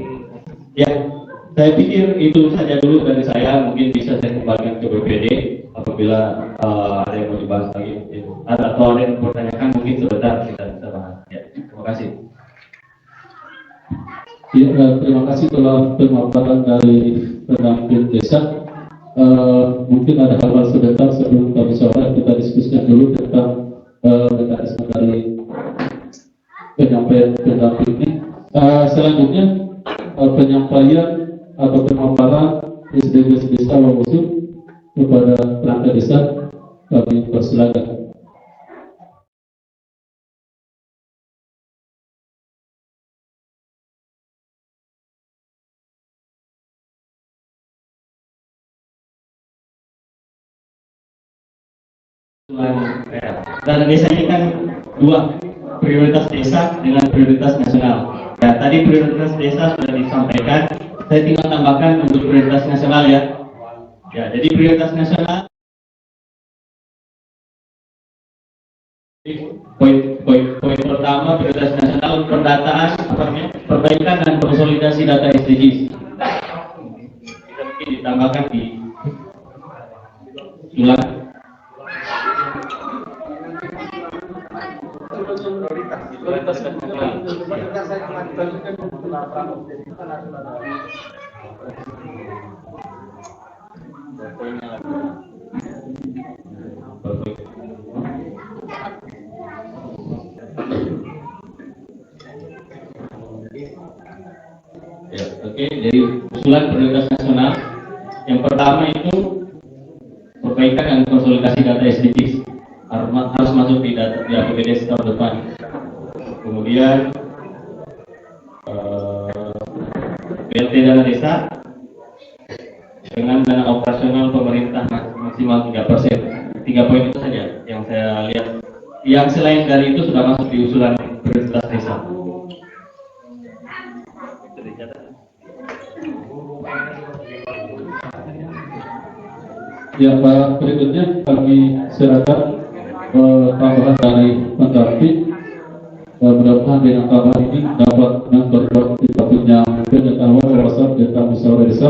Ya, Saya pikir itu saja dulu dari saya, mungkin bisa saya kembalikan ke BPD apabila ada yang mau dibahas lagi, atau ada yang bertanyakan mungkin sebentar kita bisa bahas. Ya, terima kasih. Ya, terima kasih telah pemaparan dari pendamping desa. Mungkin ada hal-hal sebentar sebelum kami sore kita diskusikan dulu tentang mekanisme dari penyampaian pendamping ini. Selanjutnya penyampaian atau pemaparan SDGs desa Wamusu kepada perangkat desa, kami persilakan. Dan desa ini kan dua, prioritas desa dengan prioritas nasional. Ya, tadi prioritas desa sudah disampaikan, saya tinggal tambahkan untuk prioritas nasional ya. Ya, jadi prioritas nasional, poin pertama prioritas nasional pendataan, perbaikan dan konsolidasi data SDGs. Kita mungkin ditambahkan di ulang. Ya, oke. Jadi usulan prioritas nasional yang pertama itu perbaikan dan konsolidasi data SDGs harus masuk di data di APBD tahun depan. Kemudian BLT dana desa dengan dana operasional pemerintah maksimal 3%. 3 poin itu saja yang saya lihat. Yang selain dari itu sudah masuk di usulan prioritas desa. Ya, Pak, berikutnya kami serahkan tambahan dari pendamping. Mudah-mudahan dengan tambahan ini dapat memperkuat kita punya pengetahuan wawasan tentang musyawarah desa.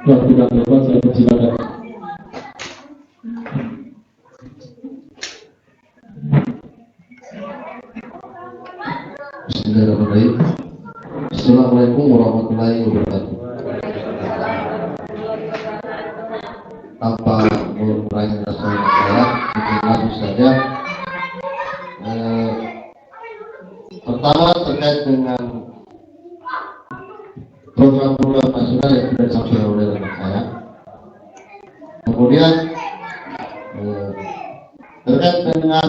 Waktu dan tempat saya persilakan. Bismillahirrahmanirrahim. Assalamualaikum warahmatullahi wabarakatuh. Tanpa mengurangi rasa saya, mungkin langsung saja. Pertama terkait dengan program-program nasional yang sudah disampaikan oleh rekan saya. Kemudian terkait dengan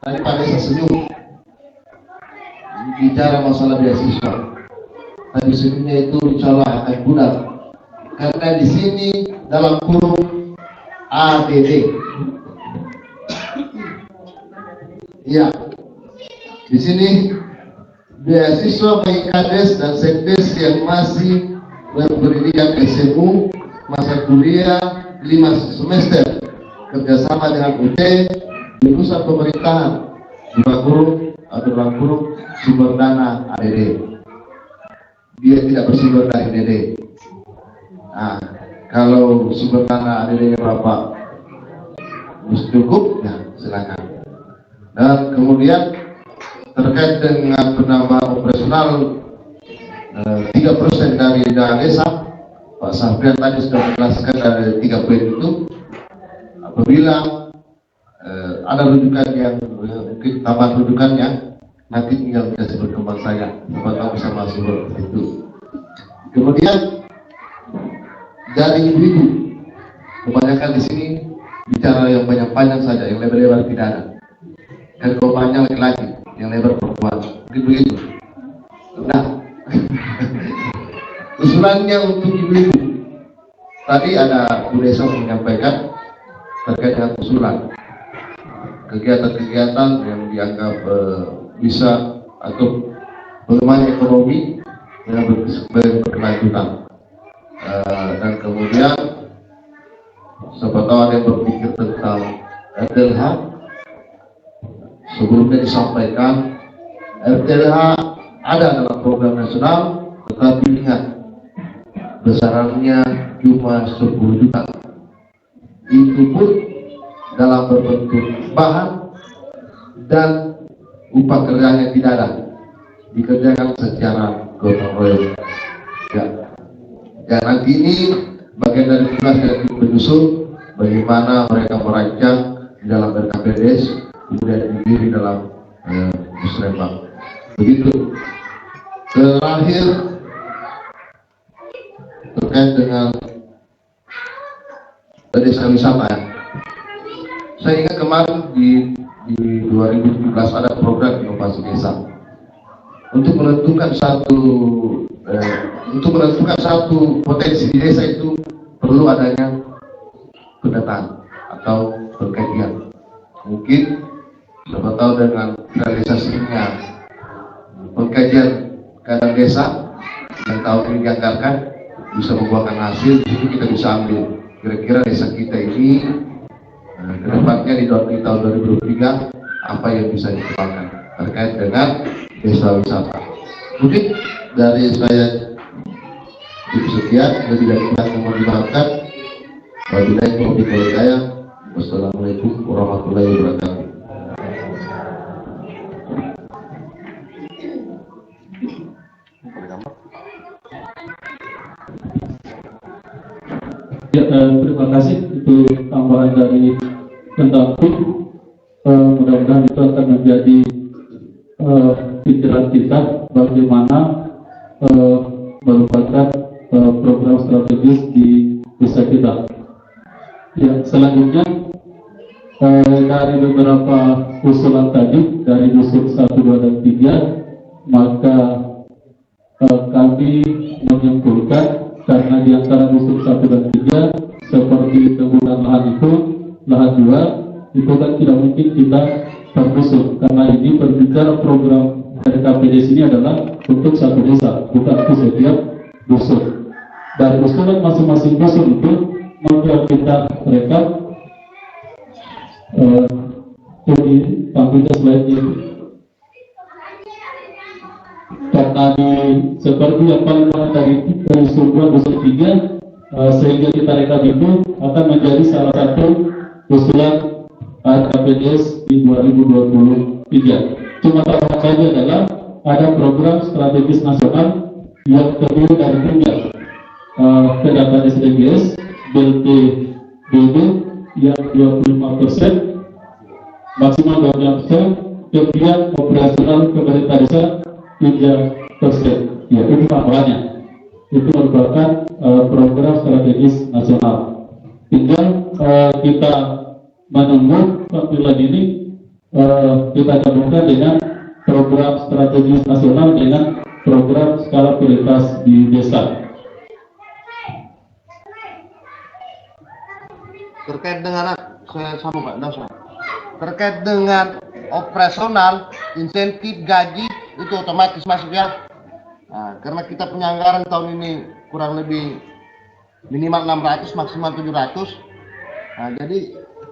tadi Pak Desa Senyum bicara masalah beasiswa. Tadi senyumnya itu insya Allah akan guna karena di sini dalam kurung ADD. Ya, di sini beasiswa bagi kades dan sekdes yang masih berpendidikan SMU masa kuliah 5 semester kerjasama dengan UT di pusat pemerintahan dalam kurung sumber dana ADD. Dia tidak bersumber dari DD. Nah, kalau sumber dana ADD-nya Bapak cukup, ya silakan. Dan kemudian terkait dengan penambahan operasional 3% dari dana desa, Pak Safrian tadi sudah menjelaskan dari 3 poin itu. Apabila ada rujukan yang mungkin tambahan rujukannya, nanti tinggal bisa sebut kembali saya, siapa bisa masuk itu. Kemudian dari ibu-ibu, kebanyakan di sini bicara yang panjang saja, yang lebar-lebar tidak ada. Dan kalau panjang laki-laki, yang lebar perempuan, mungkin begitu. Nah, usulannya untuk ibu-ibu. Tadi ada Bu Desa menyampaikan terkait dengan usulan kegiatan-kegiatan yang dianggap bisa atau bagaimana ekonomi yang berkelanjutan. Dan kemudian siapa tahu ada yang berpikir tentang RTLH. Sebelumnya disampaikan RTLH ada dalam program nasional, tetapi ingat besarannya cuma 10 juta. Itu pun dalam berbentuk bahan dan upah kerjanya tidak ada, dikerjakan secara gotong royong. Ya, nanti ini bagian dari tugas dari tim penyusun bagaimana mereka merancang di dalam RKPDS, kemudian didiri dalam musrembang. Begitu. Terakhir terkait dengan desa wisata. Saya ingat kemarin di 2017 ada program inovasi desa untuk menentukan satu potensi di desa itu perlu adanya pendataan atau pengkajian. Mungkin siapa tahu dengan realisasinya pengkajian keadaan desa yang tahun ini dianggarkan bisa membuahkan hasil. Di situ kita bisa ambil kira-kira desa kita ini kedepannya di tahun 2023 apa yang bisa dikembangkan terkait dengan desa wisata. Mungkin dari saya itu sekian, lebih dari yang mau dimaafkan. Wabillahi taufiq wal hidayah. Wassalamualaikum warahmatullahi wabarakatuh. Ya, terima kasih untuk tambahan dari Pendapur. Mudah-mudahan itu akan menjadi pikiran kita bagaimana merupakan program strategis di desa kita. Ya, selanjutnya dari beberapa usulan tadi dari usul 1, 2, dan 3, maka kami menyimpulkan karena di antara usul 1 dan 3 seperti penggunaan lahan itu, lahan 2 itu kan tidak mungkin kita berusul karena ini berbicara program RKPDS ini adalah untuk satu desa, bukan untuk setiap dusun. Dari usulan masing-masing dusun itu maka kita rekap tampilkan slide-nya karena seperti yang paling banyak dari usul 2, usul 3 sehingga kita rekap itu akan menjadi salah satu usulan RKPDS di 2023. Cuma tambahan saja adalah ada program strategis nasional yang terdiri dari 3 pendataan SDGs, BLTBD yang 25%, maksimal 2%, kemudian operasional pemerintah desa 3%. Ya, itu tambahannya. Itu merupakan program strategis nasional. Tinggal kita menunggu tampilan ini kita gabungkan dengan program strategis nasional dengan program skala prioritas di desa. Terkait dengan terkait dengan operasional, insentif, gaji itu otomatis masuk ya. Nah, karena kita punya anggaran tahun ini kurang lebih minimal 600 maksimal 700. Nah, jadi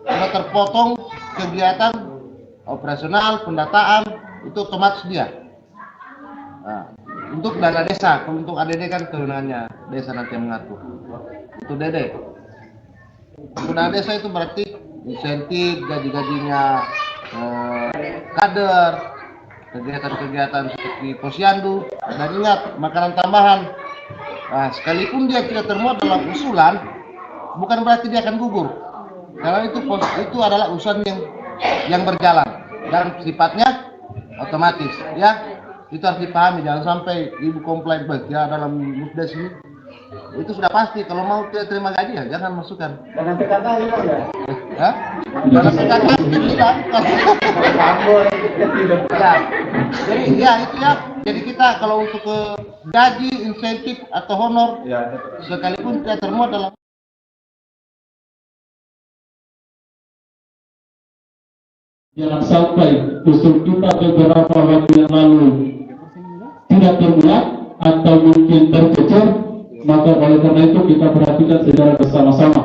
sudah terpotong kegiatan operasional, pendataan itu otomatis dia. Nah, untuk dana desa, kalau untuk ADD kan kewenangannya desa nanti yang mengatur. Itu DD. Untuk dana desa itu berarti insentif, gaji-gajinya kader, kegiatan-kegiatan seperti posyandu, dan ingat makanan tambahan. Nah, sekalipun dia tidak termuat dalam usulan, bukan berarti dia akan gugur. Karena itu adalah urusan yang berjalan dan sifatnya otomatis, ya. Itu harus dipahami, jangan sampai ibu komplain ya dalam musdes ini. Itu sudah pasti, kalau mau tidak terima gaji ya jangan masukkan. Jangan PKK hilang ya? Ya? Jangan PKK hilang. Ya. Jadi ya itu ya. Jadi kita kalau untuk ke gaji, insentif atau honor, ya, sekalipun tidak termuat dalam jangan sampai usul kita beberapa waktu yang lalu tidak termuat atau mungkin tercecer, maka oleh karena itu kita perhatikan secara bersama-sama.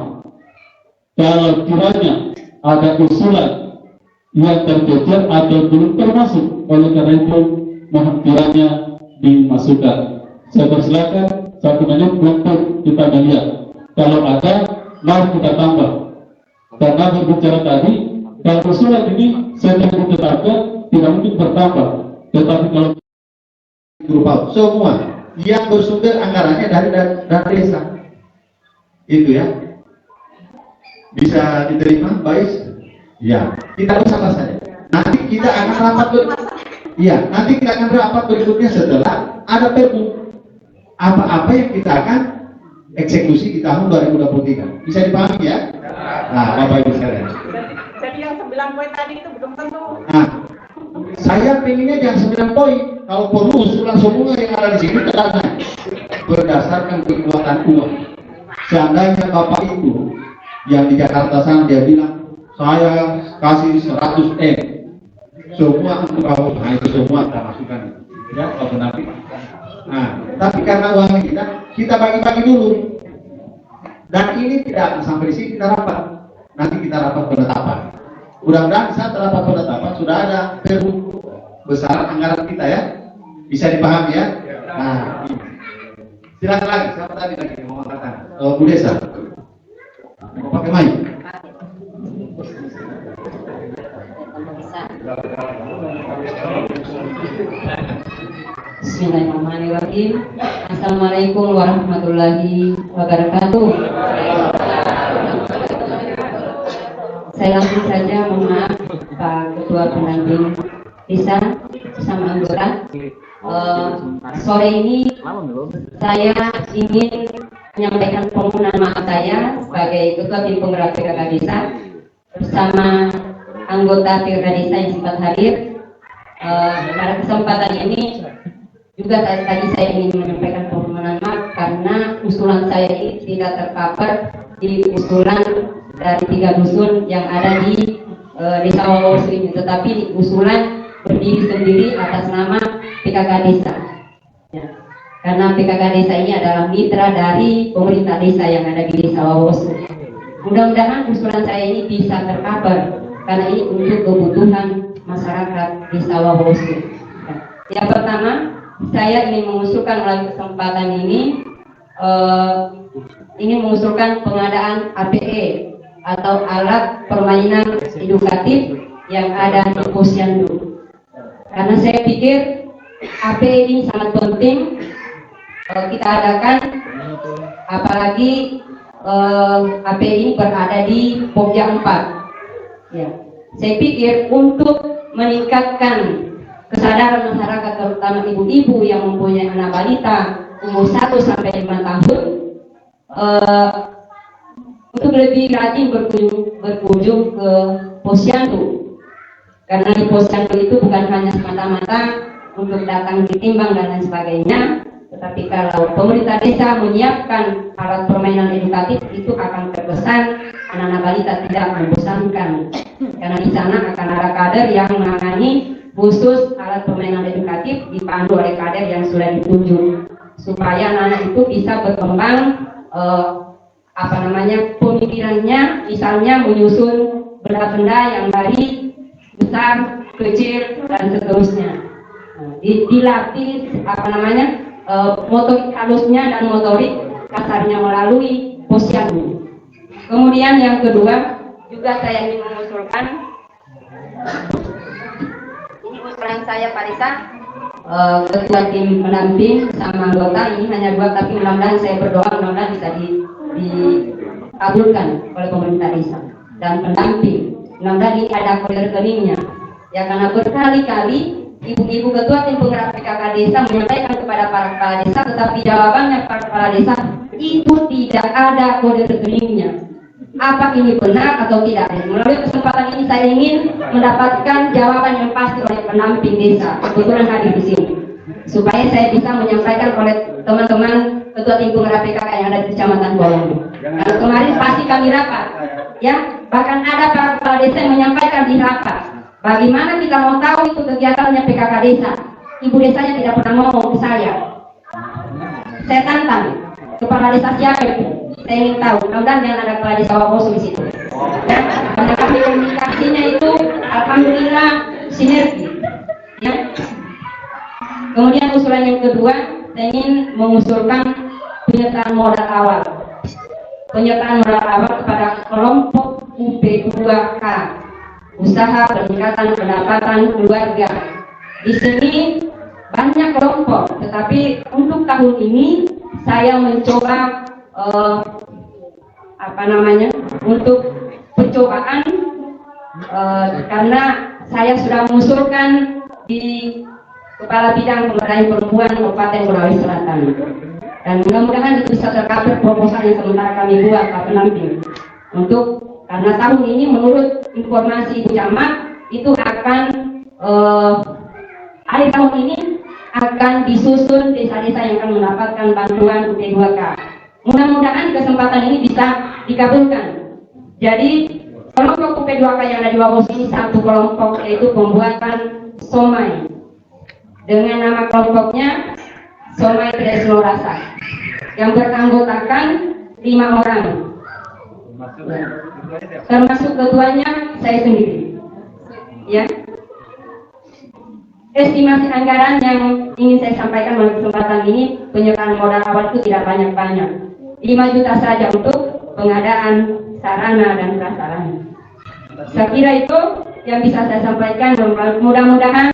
Kalau kiranya ada usulan yang tercecer atau belum termasuk, oleh karena itu mohon kiranya dimasukkan. Saya persilakan 1 menit untuk kita melihat. Kalau ada, mari kita tambah. Karena berbicara tadi, kalau usulan ini sedang ditetapkan tidak mungkin bertambah. Tetapi kalau berupa semua yang bersumber anggarannya dari dana desa. Itu ya. Bisa diterima, baik? Ya, kita bersama saja. Nanti kita akan rapat berikutnya setelah ada perpu. Apa-apa yang kita akan eksekusi di tahun 2023. Bisa dipahami ya? Nah, Bapak Ibu sekalian. Jadi yang 9 poin tadi itu belum tentu. Nah, saya pengennya jangan 9 poin. Kalau perlu usulan semua yang ada di sini terlalu berdasarkan kekuatan uang. Seandainya Bapak itu yang di Jakarta sana dia bilang saya kasih 100 M semua untuk kamu, nah itu semua kita masukkan ya kalau nanti. Nah, tapi karena uangnya kita bagi-bagi dulu, dan ini tidak akan sampai di sini kita rapat. Nanti kita rapat penetapan. Mudah-mudahan saat rapat penetapan sudah ada perlu besar anggaran kita ya, bisa dipahami ya. Nah, silakan lagi. Siapa tadi lagi mau mengatakan? Bu Desa. Mau pakai mic? Bismillahirrahmanirrahim. Assalamualaikum warahmatullahi wabarakatuh. Saya langsung saja mohon maaf Pak Ketua Pendamping Desa bersama anggota. Sore ini saya ingin menyampaikan permohonan maaf saya sebagai Ketua Tim Penggerak PKK Desa bersama anggota PKK Desa yang sempat hadir. Pada kesempatan ini juga tadi saya ingin menyampaikan permohonan maaf karena usulan saya ini tidak tercover di usulan dari 3 dusun yang ada di Desa Wawosu ini, tetapi usulan berdiri sendiri atas nama PKK Desa. Ya. Karena PKK Desa ini adalah mitra dari pemerintah desa yang ada di Desa Wawosu. Mudah-mudahan usulan saya ini bisa tercover karena ini untuk kebutuhan masyarakat Desa Wawosu. Ya. Yang pertama, saya ingin mengusulkan melalui kesempatan ini ingin mengusulkan pengadaan APE atau alat permainan edukatif yang ada di Posyandu. Karena saya pikir APE ini sangat penting kita adakan, apalagi APE ini berada di Pokja 4. Ya. Saya pikir untuk meningkatkan kesadaran masyarakat, terutama ibu-ibu yang mempunyai anak balita umur 1 sampai 5 tahun, untuk lebih rajin berkunjung ke Posyandu. Karena di Posyandu itu bukan hanya semata-mata untuk datang ditimbang dan lain sebagainya, tetapi kalau pemerintah desa menyiapkan alat permainan edukatif itu akan terkesan anak-anak balita tidak membosankan, karena di sana akan ada kader yang menangani khusus alat permainan edukatif dipandu oleh kader yang sudah ditunjuk, supaya anak-anak itu bisa berkembang pemikirannya, misalnya menyusun benda-benda yang dari besar, kecil dan seterusnya. Dilatih motorik halusnya dan motorik kasarnya melalui Posyandu. Kemudian yang kedua juga saya ingin mengusulkan, ini usulan saya Pak Desa, Ketua Tim Pendamping sama anggota ini hanya 2, tapi mudah-mudahan saya berdoa mudah-mudahan bisa dikabulkan oleh pemerintah desa dan pendamping. Mudah-mudahan ini ada kode rekeningnya. Ya, karena berkali-kali ibu-ibu ketua tim penggerak PKK desa menyampaikan kepada para kepala desa, tetapi jawabannya para kepala desa itu tidak ada kode rekeningnya. Apa ini benar atau tidak? Melalui kesempatan ini saya ingin mendapatkan jawaban yang pasti oleh pendamping desa, kebetulan hadir di sini, supaya saya bisa menyampaikan oleh teman-teman ketua tim penggerak PKK yang ada di Kecamatan Bolong. Karena kemarin pasti kami rapat, ya, bahkan ada para kepala desa yang menyampaikan di rapat, bagaimana kita mau tahu itu kegiatannya PKK desa? Ibu desanya tidak pernah ngomong ke saya. Saya tantang kepala desa siapa itu? Saya ingin tahu. Mudah-mudahan jangan ada kepala desa Wawosu di situ. Ya, karena kami komunikasinya itu alhamdulillah sinergi. Ya. Kemudian usulan yang kedua, saya ingin mengusulkan penyertaan modal awal. Penyertaan modal awal kepada kelompok UP2K, usaha peningkatan pendapatan keluarga. Di sini banyak kelompok, tetapi untuk tahun ini saya mencoba untuk percobaan karena saya sudah mengusulkan di Kepala Bidang Pemberdayaan Perempuan Kabupaten Konawe Selatan, dan mudah-mudahan itu bisa tercapai proposal yang sementara kami buat Pak Pendamping. Karena tahun ini menurut informasi Ibu Camat itu akan akhir tahun ini akan disusun desa-desa yang akan mendapatkan bantuan UP2K. Mudah-mudahan kesempatan ini bisa dikabulkan. Jadi kelompok UP2K yang ada di bawah sini satu kelompok, yaitu pembuatan somai dengan nama kelompoknya Somai Tresno Rasa, yang beranggotakan 5 orang, termasuk ketuanya saya sendiri. Ya. Estimasi anggaran yang ingin saya sampaikan melalui kesempatan ini, penyertaan modal awal itu tidak banyak-banyak, 5 juta saja untuk pengadaan sarana dan prasarana. Saya kira itu yang bisa saya sampaikan. Mudah-mudahan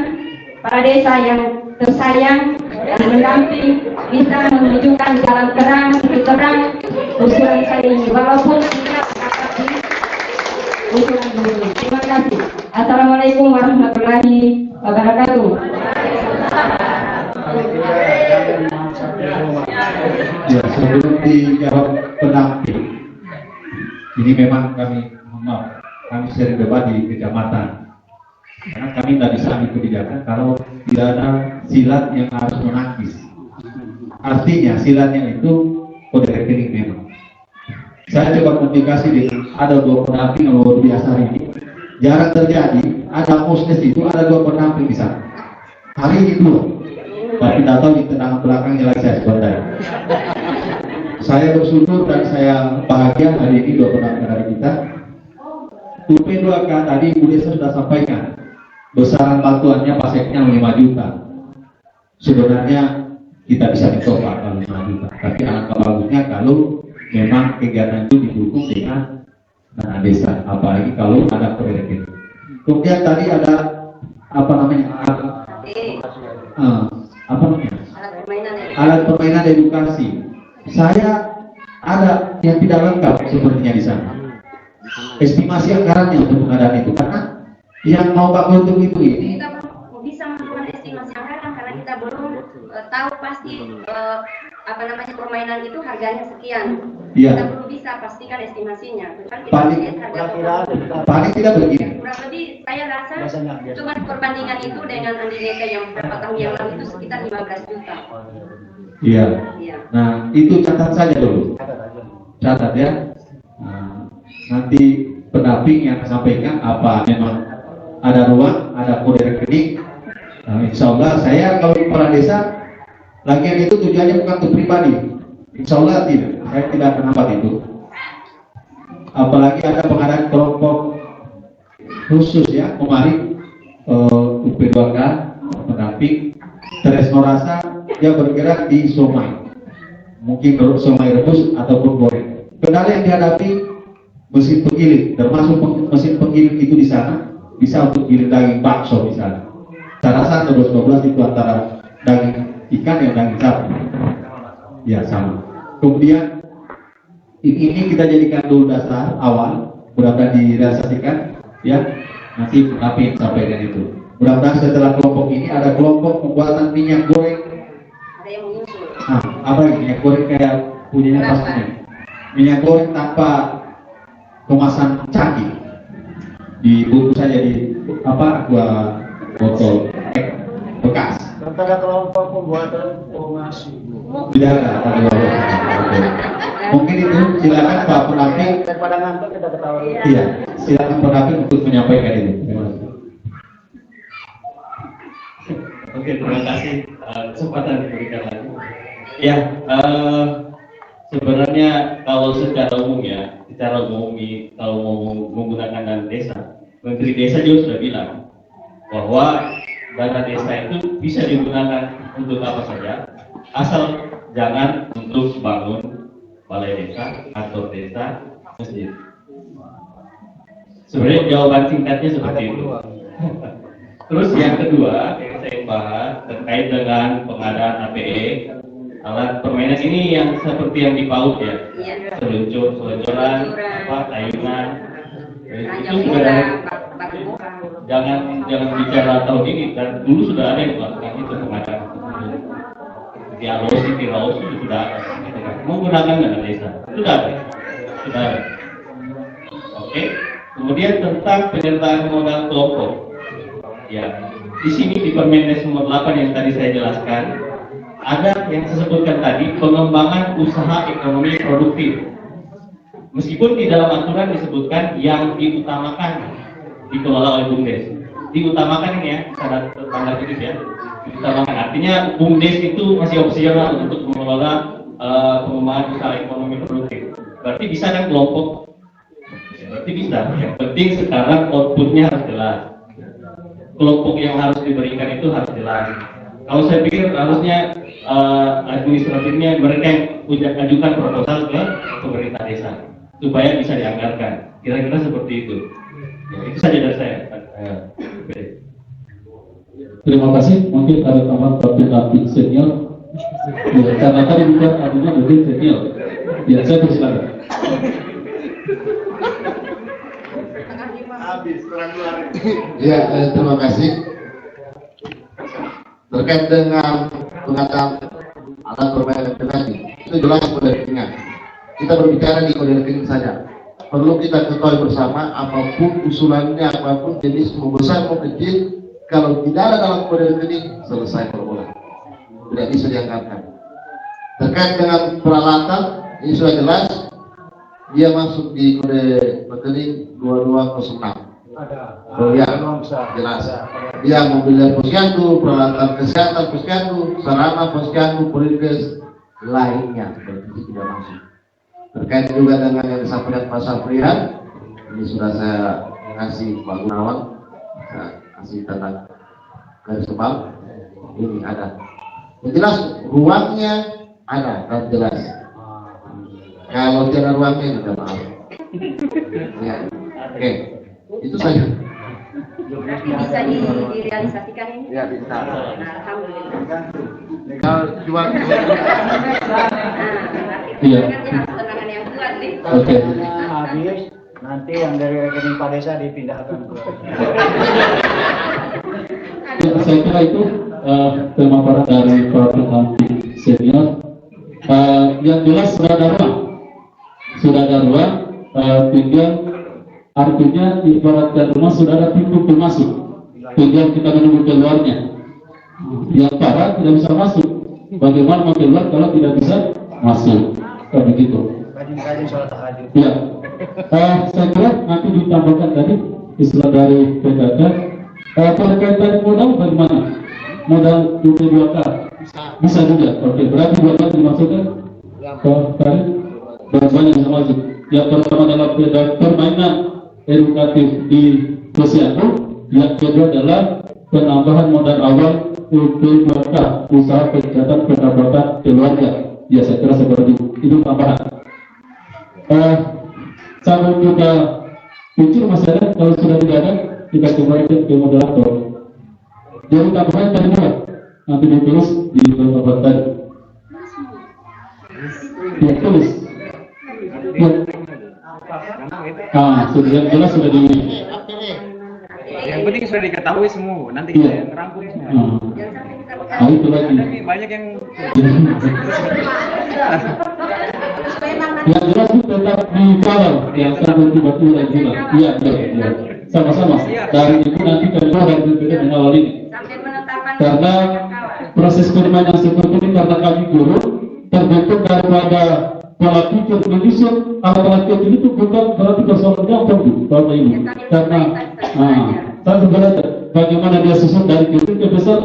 para desa yang tersayang dan mendamping bisa menunjukkan jalan terang usulan saya ini, walaupun tidak dapat usulan ini. Terima kasih. Assalamualaikum warahmatullahi wabarakatuh. Ya, sebelum dijawab pendamping, ini memang kami sering debat di kecamatan. Karena kami tidak bisa ambil kebijakan kalau tidak ada silat yang harus menangkis. Artinya silatnya itu kode rekening memang. Saya coba komunikasi dengan ada 2 pendamping yang luar biasa ini. Jarang terjadi ada musnes itu ada 2 pendamping di sana. Hari ini 2. Tapi tidak tahu di tenang belakangnya lagi saya sebentar. Saya bersyukur dan saya bahagia hari ini 2 pendamping dari kita. UP2K tadi Bu Desa sudah sampaikan. Besaran bantuannya paseknya 5 juta. Sebenarnya kita bisa mencoba kalau 5 juta. Tapi alangkah bagusnya kalau memang kegiatan itu didukung dengan dana desa, apalagi kalau ada proyek. Kemudian tadi ada alat permainan edukasi. Saya ada yang tidak lengkap sebenarnya di sana. Estimasi anggarannya untuk pengadaan itu, karena yang mau Pak untuk itu ini kita bisa melakukan estimasi anggaran karena kita belum tahu pasti permainan itu harganya sekian. Iya. Kita belum bisa pastikan estimasinya. Kan kita Paling lihat harga paling tidak begini. kurang lebih saya rasa cuma perbandingan itu dengan Andineka yang beberapa tahun yang lalu itu sekitar 15 juta. Iya. Iya. Nah, itu catat saja dulu. Catat ya. Nah, nanti pendamping yang sampaikan apa memang ada ruang, ada kode rekening. Nah, insya Allah saya kalau kepala desa, lagian itu tujuannya bukan untuk pribadi. Insya Allah tidak, saya tidak akan hambat itu. Apalagi ada pengadaan kelompok khusus ya, kemarin UP2K pendamping Tresno Rasa dia bergerak di somai, mungkin somai rebus ataupun goreng. Kendala yang dihadapi mesin penggiling, termasuk mesin penggiling itu di sana bisa untuk giling daging bakso misalnya. Saya rasa 12 itu antara daging ikan dan daging sapi. Ya sama. Kemudian ini kita jadikan dulu dasar awal, mudah-mudahan direalisasikan ya. Nanti tapi sampaikan itu. Mudah-mudahan setelah kelompok ini ada kelompok pembuatan minyak goreng. Ada yang menyusul. Nah, apa ini minyak goreng kayak punyanya pastinya. Minyak goreng tanpa kemasan canggih. Dibungkus saja di botol bekas. Tentara kelompok pembuatan formasi. Tidak ada. Mungkin itu silakan Pak Pendamping. Daripada ngantuk kita ketawa. Iya, silakan Pendamping untuk menyampaikan itu. Terima kasih. Oke, terima kasih kesempatan diberikan lagi. Ya, sebenarnya kalau secara umum kalau mau menggunakan dana desa, Menteri Desa juga sudah bilang bahwa dana desa itu bisa digunakan untuk apa saja, asal jangan untuk bangun balai desa, kantor desa, masjid. Sebenarnya jawaban singkatnya seperti itu. Terus yang kedua yang saya bahas terkait dengan pengadaan APE, alat permainan ini yang seperti yang di PAUD ya, seluncuran, tayunan. Itu sudah jangan bicara tahun ini, dan dulu sudah ada yang melakukan itu pengadaan. Di Alosi, di Laos itu sudah ada. Menggunakan dana desa sudah ada. Oke. Kemudian tentang penyertaan modal kelompok. Ya, di sini di Permendes nomor 8 yang tadi saya jelaskan, ada yang saya sebutkan tadi, pengembangan usaha ekonomi produktif. Meskipun di dalam aturan disebutkan yang diutamakan dikelola oleh BUMDes. Diutamakan ini ya, tanda kutip ya. Diutamakan artinya BUMDes itu masih opsional untuk mengelola pengembangan usaha ekonomi produktif. Berarti bisa kan kelompok? Berarti bisa. Yang penting sekarang outputnya harus jelas. Kelompok yang harus diberikan itu harus jelas. Kalau saya pikir harusnya administratifnya mereka yang ajukan proposal ke pemerintah desa supaya bisa dianggarkan. Kira-kira seperti itu. Ya, itu saja dari saya. Terima kasih. Mungkin ada tambahan Pak Senior. Ya, karena tadi bukan artinya lebih senior. Ya, saya persilakan. Ya, terima kasih. Terkait dengan pengadaan alat permainan tadi, itu jelas kode rekening. Kita berbicara di kode rekening saja. Perlu kita ketahui bersama, apapun usulannya, apapun jenis, mau besar mau kecil, kalau tidak ada dalam kode rekening, selesai perbulan. Tidak bisa dianggarkan. Terkait dengan peralatan, ini sudah jelas, dia masuk di kode rekening 2206. Oh ya, jelas. Dia mobil posyandu, peralatan kesehatan posyandu, sarana posyandu, perinkes lainnya, berarti tidak masuk. Terkait juga dengan yang disampaikan Pak Safrian, ini sudah saya kasih Pak Gunawan, saya kasih tanda garis tebal, ini ada. Yang jelas ruangnya ada dan jelas. Kalau tidak ruangnya tidak maaf. Ya, oke. Itu saja. Bisa direalisasikan ini? Ya, bisa. Alhamdulillah. Kalau jual Iya. Tenangan yang kuat nih. Oke. Habis nanti yang dari rekening Pak Desa dipindahkan ke Ya, saya kira itu pemaparan dari Pak Pendamping Senior. Yang jelas sudah ada ruang, tinggal artinya ibaratkan rumah sudah ada pintu masuk, tinggal kita menunggu keluarnya. Yang parah tidak bisa masuk, bagaimana mau keluar kalau tidak bisa masuk? Begitu. Rajin sholat tahajud. Ya, saya kira nanti ditambahkan tadi istilah dari PKK. Terkait dari modal bagaimana? Modal UT2K bisa juga. Oke, berarti berapa dimasukkan? Tadi banyak yang masuk. Yang pertama adalah permainan edukatif di posyandu. Yang kedua adalah penambahan modal awal UT2K, usaha kegiatan pendapatan keluarga. Ya, saya kira seperti itu tambahan. Kalau juga unsur masyarakat, kalau sudah tidak ada, kita kembali ke moderator. Jadi tambahan tadi juga nanti ditulis di tempat tadi. Ya, tulis. Ya. Sudah yang jelas sudah di. Yang penting sudah diketahui semua. Nanti Iya. kita merangkum semua. Itu lagi. Tapi banyak yang Yang jelas itu tetap dikawal yang sampai tiba-tiba juga. Iya, iya. Sama-sama. Dari itu nanti kedua dan ketiga mengawal ini. Karena proses permainan seperti ini karena kami guru terbentuk daripada pola pikir Indonesia. Alat-alat kecil itu bukan berarti persoalan gampang Bu, ini. Karena saya belajar bagaimana dia susun dari kecil ke besar.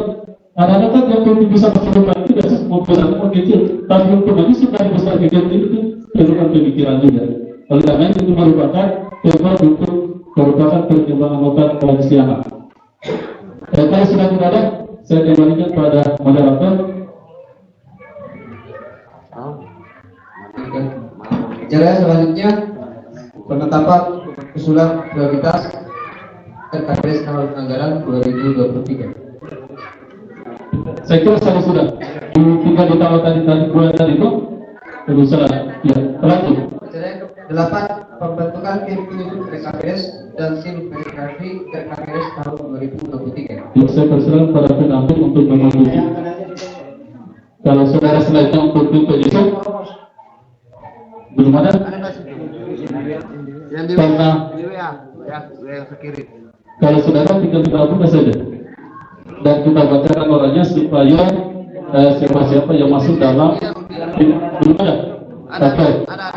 Anak-anak kan yang penting bisa masuk depan itu tidak mau besar mau kecil, tapi untuk manusia dari besar ke kecil itu perlukan pemikiran juga. Oleh karena itu merupakan tempat untuk merupakan perkembangan otak koalisi anak. Kalau sudah tidak ada, saya kembalikan pada moderator. penetapan usulan prioritas RKPS tahun anggaran 2023. Saya kira sudah. Tinggal ditawarkan tadi bulan tadi itu, terus ya, lanjut. Acara yang ke-8 pembentukan tim penyusun RKPS dan tim verifikasi RKPS tahun 2023. Ya, saya persilakan para pendamping untuk memanggil. Kalau saudara selanjutnya untuk tim penyusun, belum ada. Yang di Karena yang sekiri. kalau saudara tinggal digabung saja, dan kita bacakan orangnya supaya siapa-siapa yang masuk dalam belum ada. Oke. Ada.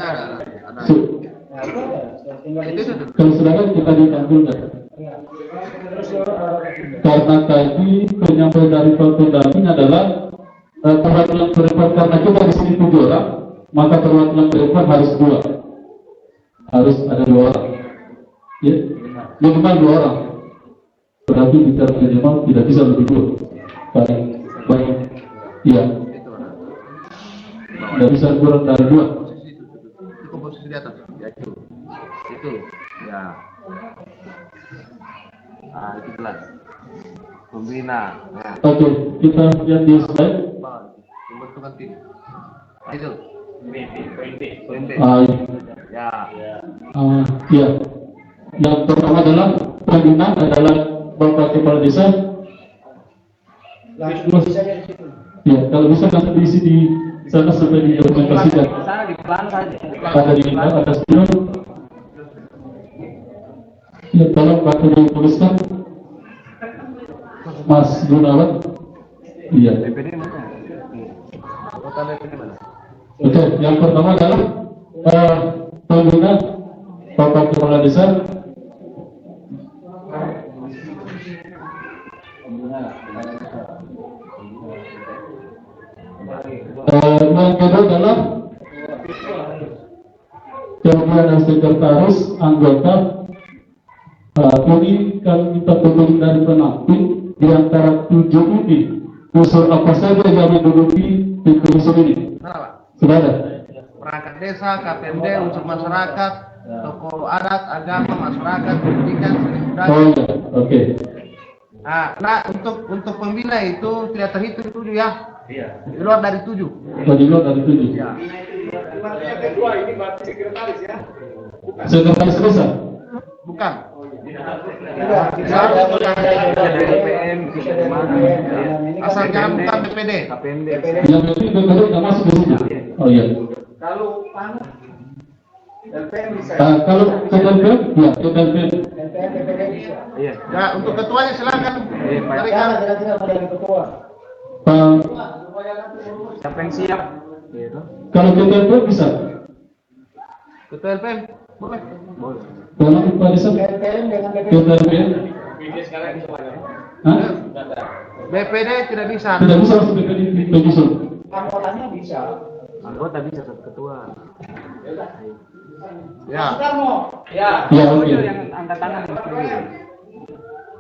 Kalau saudara kita ditampilkan. Karena tadi penyampaian dari pendamping adalah perwakilan perempuan, karena kita di sini 7 orang, maka perwakilan perempuan harus 2. Harus ada 2 orang. Ya, minimal 2 orang. Berarti bicara minimal tidak bisa lebih 2. Baik. Iya. Tidak bisa kurang dari 2. Itu posisi di atas. Ya itu. Ya. Ah, itu jelas. Pembina. Ya. Oke, kita lihat di slide. Pembentukan tim. Itu. Ya. Iya. Yang pertama adalah pembina adalah Bapak Kepala Desa. Ya, kalau bisa nanti diisi di sana sampai diimplementasikan. Ada di atas dulu. Ya, tolong bantu dituliskan. Mas Gunawan. Iya. Oke, yang pertama adalah pembina Bapak Kepala Desa. Yang kedua adalah kemudian dan sekretaris anggota. Ini kalau kita pilih dari penamping di antara 7 ini, unsur apa saja yang menduduki di unsur ini? Sudah ada? Perangkat desa, KPMD, unsur masyarakat, tokoh adat, agama, masyarakat, pendidikan, seni budaya. Oh iya, oke. Nah, untuk pembina itu tidak terhitung 7 ya? Iya. Di luar dari 7. Di luar dari 7. Iya. Yang kedua ini berarti sekretaris ya? Sekretaris desa? Bukan. Asal jangan bukan BPD. Yang penting BPD nggak masuk di situ. Oh iya. Kalau LPM bisa. Kalau KPM, ya KPM. Iya. Ya, untuk ketuanya silakan. Berikan. Siapa yang siap? Kalau KPM bisa. Ketua LPM boleh. Kalau Pak Desa, KPM. Hah? BPD tidak bisa. Tidak bisa masuk BPD penyusun. Anggotanya bisa. Anggota bisa ketua. Ya. Ya. Ya, oke. Yang angkat tangan.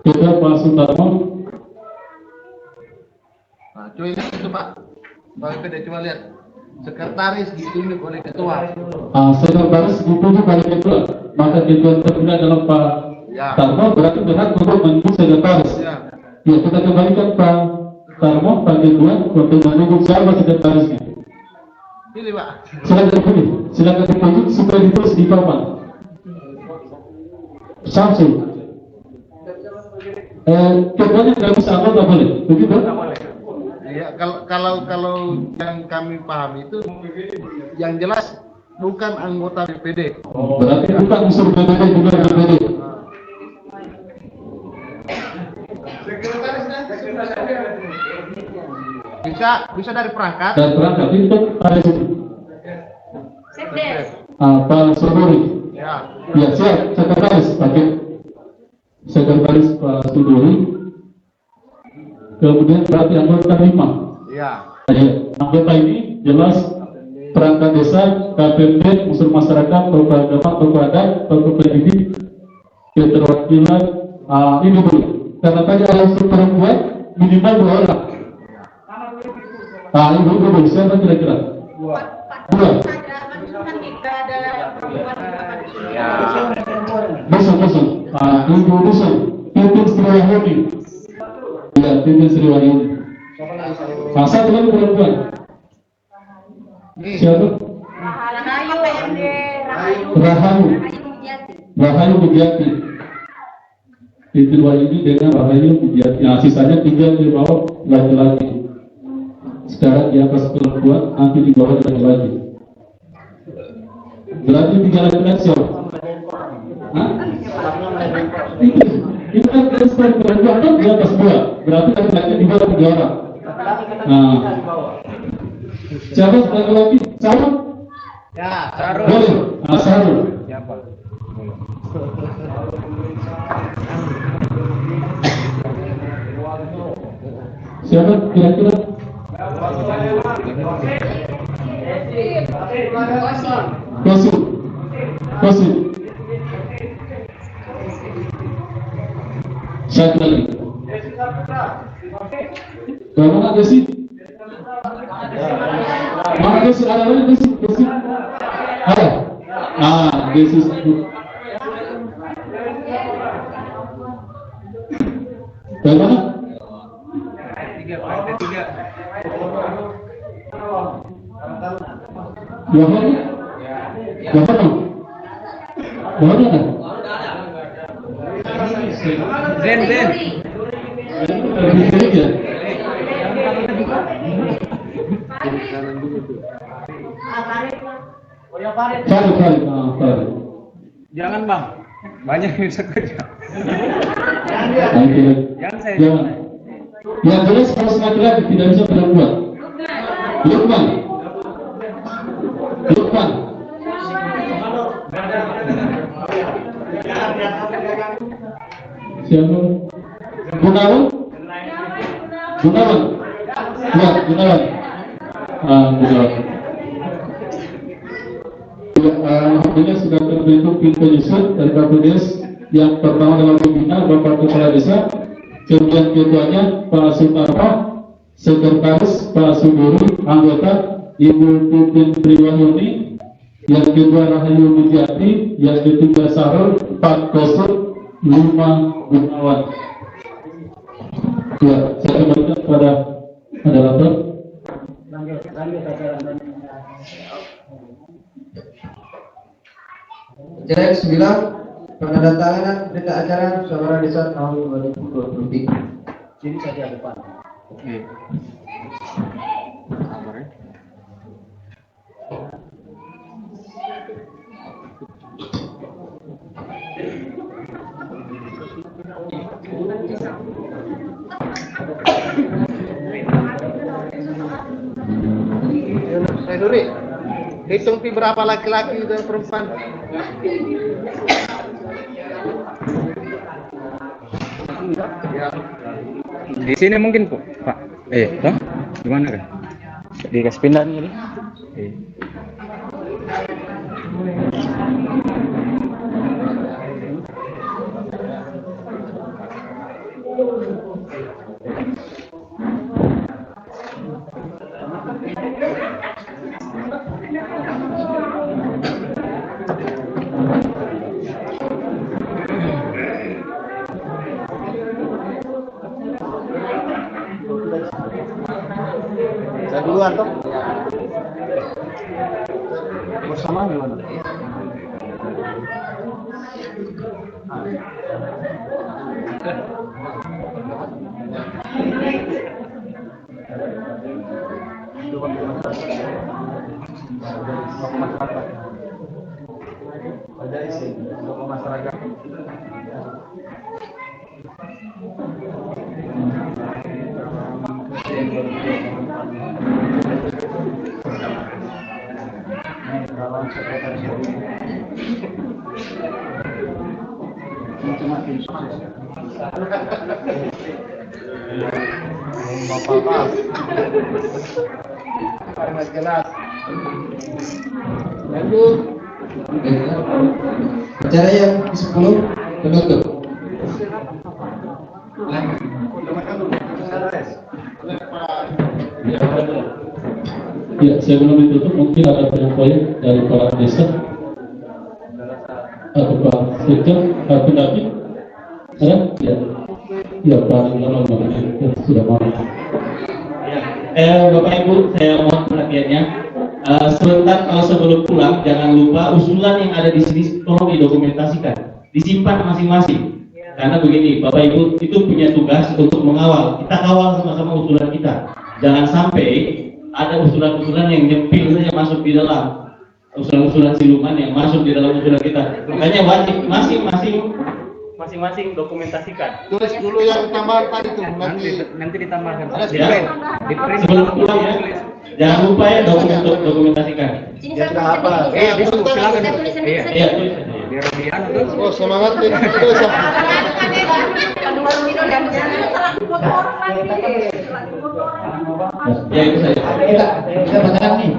Kita Pak Sutarmo. Nah, coba itu Pak. Pak BPD coba lihat. Sekretaris ditunjuk oleh ketua. Sekretaris ditunjuk oleh ketua. Maka ketua terpilih adalah Pak Tarmo, berarti berhak untuk menunjuk sekretaris. Ya, kita kembalikan Pak Tarmo, Pak Ketua untuk menunjuk siapa sekretarisnya. Pilih Pak. Silakan dipilih, silakan ditunjuk supaya ditulis di papan. Samsul. Ketuanya nggak bisa apa nggak boleh, begitu? Ya, kalau yang kami pahami itu yang jelas bukan anggota BPD. Berarti bukan unsur BPD juga BPD. Bisa dari perangkat. Dan perangkat itu ada di situ. Pak Sudori. Ya, siap. Sekretaris pakai sekretaris Pak Sudori. Kemudian berarti anggota 5. Iya. Anggota ini jelas perangkat desa, KPMD, unsur masyarakat, tokoh agama, tokoh adat, tokoh pendidik, keterwakilan. Ini dulu. Karena tadi ada unsur perempuan minimal 2 orang. Ini dulu siapa kira-kira? 2. Dusun. Ibu dusun. Titin Sri Wahyuni. Ya, Titin Sri Wahyuni. Satu lagi perempuan. Siapa? Rahayu Budiati. Titin Wahyuni dengan Rahayu Budiati. Nah, sisanya tinggal di bawah laki-laki. Sekarang di atas perempuan, nanti di bawah laki-laki. Berarti 3 laki-laki siapa? Hah? Itu kan perempuan kan di atas 2. Berarti laki-laki di bawah 3 orang. Nah, siapa laki-laki? Sarul? Ya, Sarul. Boleh. Nah, Sarul. Siapa? Siapa kira-kira? Kosim. Satu lagi. Bagaimana Desi? Mana Desi? Ada lagi Desi? Ada? Desi. Bagaimana? 3. Yohana? Zen. Farid. Jangan bang, banyak yang bisa kerja. Jangan. Yang jelas harus laki-laki, tidak bisa perempuan. Lukman. Siapa? Gunawan. Ya, Gunawan. Gunawan. Alhamdulillah sudah terbentuk tim penyusun dari KPDS. Yang pertama dalam pembina Bapak Kepala Desa, kemudian ketuanya Pak Sutarpa, sekretaris Pak Suguru, anggota Ibu Titin Sri Wahyuni, yang kedua Rahayu Budiati, yang ketiga Sarul, 4 Kosur, 5 Gunawan. Ya, saya kembalikan pada moderator. Acara yang 9, penandatanganan berita acara musyawarah desa tahun 2023. Sini saja depan. Oke. Saya Duri, hitung berapa laki-laki dan perempuan. Di sini mungkin Pak. Toh? Gimana kan? Dikasih pindah nih. Saya duluan toh. Bersama gimana? Ada isi untuk masyarakat. Bapak-bapak, sangat jelas. Lanjut. Acara yang ke-10 penutup. Ya, sebelum ditutup mungkin ada penyampaian dari Kepala Desa. atau Pak Sekjen, Pak Pendamping, ada? Ya, ya Pak Lama sudah mau. Bapak Ibu, saya mohon perhatiannya. Sebentar kalau sebelum pulang, jangan lupa usulan yang ada di sini tolong didokumentasikan, disimpan masing-masing. Karena begini, Bapak Ibu itu punya tugas untuk mengawal. Kita kawal sama-sama usulan kita. Jangan sampai ada usulan-usulan yang nyempil saja masuk di dalam usulan-usulan siluman yang masuk di dalam usulan kita. Makanya wajib masing-masing dokumentasikan. Tulis dulu yang tambahan tadi tuh, Nanti ditambahkan. Ya. Sebelum pulang ya, jangan lupa ya dokumentasikan. Ya sudah apa? Silakan. Iya, tulis. Biar dia Oh, semangat nih. Terus. Ya itu saja. Kita bacakan nih.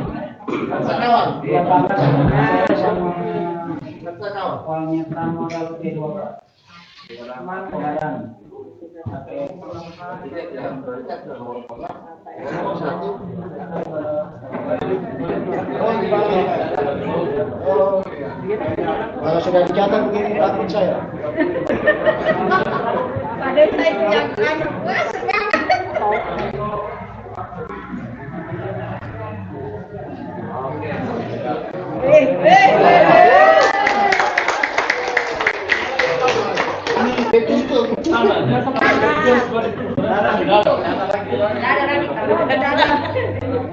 Kalau sudah dicatat begini takut saya. Padahal saya punya anak,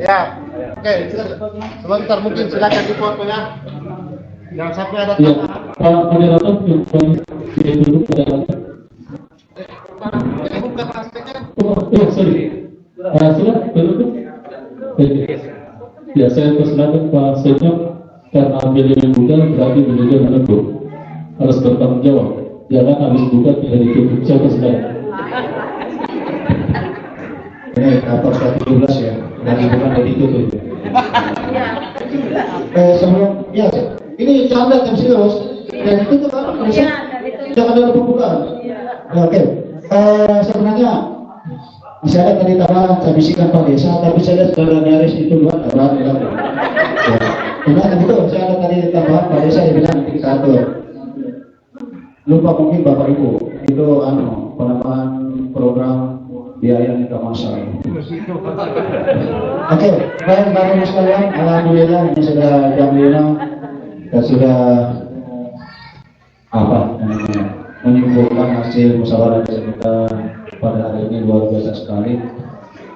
Ya, oke, sebentar mungkin silakan dipoto ya. Jangan sampai ada Ya, Pak Moderator, yang dulu pada buka prakteknya. Oh, sorry. Silakan, dulu. Ya, saya persilakan Pak Sekjen, karena beliau muda berarti beliau menegur, harus bertanggung jawab. Jangan habis buka tidak ditutup. Saya persilakan. Ini rapor 17 ya, dari bukan dari ditutup. Sebelum ya, ini canda dan serius dan itu kan jangan ada pembukaan. Oke, sebenarnya masih ada tadi tambahan saya bisikan Pak Desa, tapi saya lihat sudah nyaris itu dua tambahan ya. Benar itu saya ada tadi tambahan Pak Desa yang bilang nanti kita atur. Lupa mungkin Bapak Ibu itu penambahan program biaya nikah masal. Oke, baik Bapak Ibu sekalian, alhamdulillah ini sudah jam 5 dan sudah menyimpulkan hasil musyawarah desa kita pada hari ini luar biasa sekali.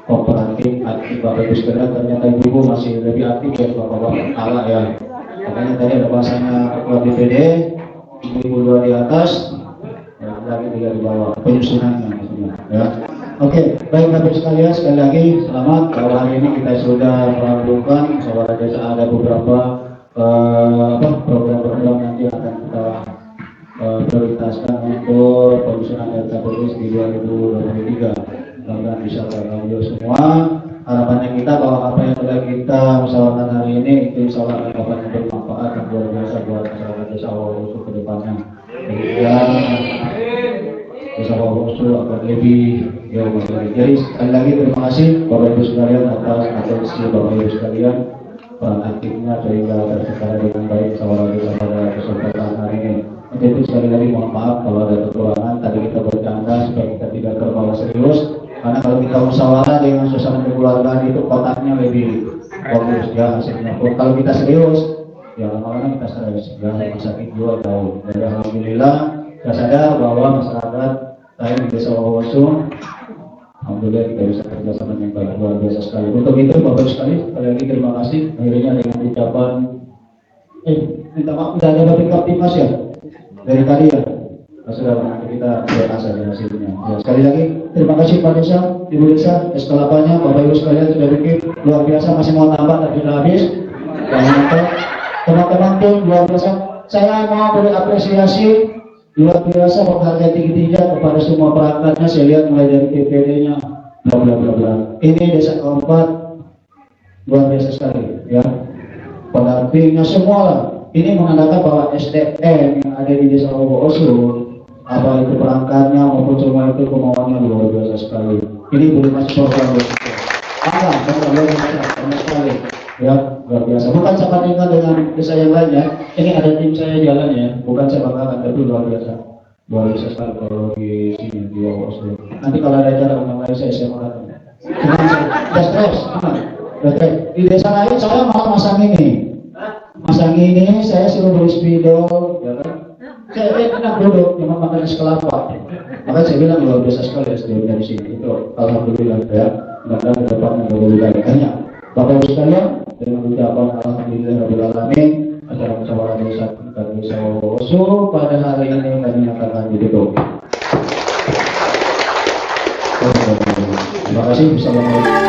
Kooperatif, aktif Bapak Ibu sekalian, ternyata Ibu masih lebih aktif ya Bapak-bapak kalah ya. Makanya tadi ada bahasanya ketua DPD, Ibu dua di atas, ya, lagi tiga di bawah, penyusunannya ya. Oke, baik Bapak sekalian, sekali lagi selamat. Kalau hari ini kita sudah melakukan musyawarah desa, ada beberapa program-program nanti akan kita prioritaskan untuk penyusunan RKPS di 2023. Mudah-mudahan bisa terlalu semua. Harapannya kita bahwa apa yang sudah kita musyawarahkan hari ini itu insya Allah akan dapat bermanfaat dan luar biasa buat masyarakat desa Wawosu ke depannya. Dan desa Wawosu akan lebih jauh lagi. Jadi sekali lagi terima kasih Bapak Ibu sekalian atas atensi Bapak Ibu sekalian, peran aktifnya sehingga terselenggara dengan baik musyawarah desa pada kesempatan hari ini. Untuk itu sekali lagi mohon maaf kalau ada kekurangan. Tadi kita bercanda supaya kita tidak terbawa serius. Karena kalau kita musyawarah dengan suasana kekeluargaan itu kotaknya lebih bagus ya hasilnya. Kalau kita serius, ya lama-lama kita stres. Ya rumah sakit juga tahu. Dan alhamdulillah kita sadar bahwa masyarakat saya di desa Wawosu, alhamdulillah kita bisa kerjasama dengan baik, luar biasa sekali. Untuk itu Bapak sekali lagi terima kasih. Akhirnya dengan ucapan minta maaf tidak ada backup timnas ya dari tadi ya. Sudah kita biasa hasilnya. Ya, sekali lagi terima kasih Pak Desa, Ibu Desa, SK8-nya, Bapak Ibu sekalian sudah bikin luar biasa, masih mau tambah tapi sudah habis. Dan untuk teman-teman tim luar biasa, saya mau beri apresiasi luar biasa, penghargaan tinggi-tinggi kepada semua perangkatnya. Saya lihat mulai dari DPD-nya, bla bla bla bla. Ini desa keempat luar biasa sekali, ya. Pendampingnya semua lah. Ini menandakan bahwa SDM yang ada di desa Wawosu, apa itu perangkatnya maupun semua itu kemauannya luar biasa sekali. Ini boleh masuk program luar biasa sekali. Ya, luar biasa. Bukan saya bandingkan dengan desa yang lain ya. Ini ada tim saya jalan ya, bukan saya banggakan, tapi luar biasa. Luar biasa sekali kalau di sini di Oslo. Nanti kalau ada acara undang lain saya banggakan. Jangan stres, aman. Oke, di desa lain saya malah masang ini saya suruh beli spidol, ya kan? Saya enak duduk, cuma makan es kelapa. Makanya saya bilang luar biasa sekali SDM dari sini. Itu alhamdulillah ya. Mudah-mudahan ke depan lebih baik. Hanya Bapak Ibu sekalian, dengan ucapan alhamdulillahirabbil alamin, acara musyawarah desa tingkat desa Wonosobo pada hari ini kami nyatakan ditutup. Terima kasih. Assalamualaikum.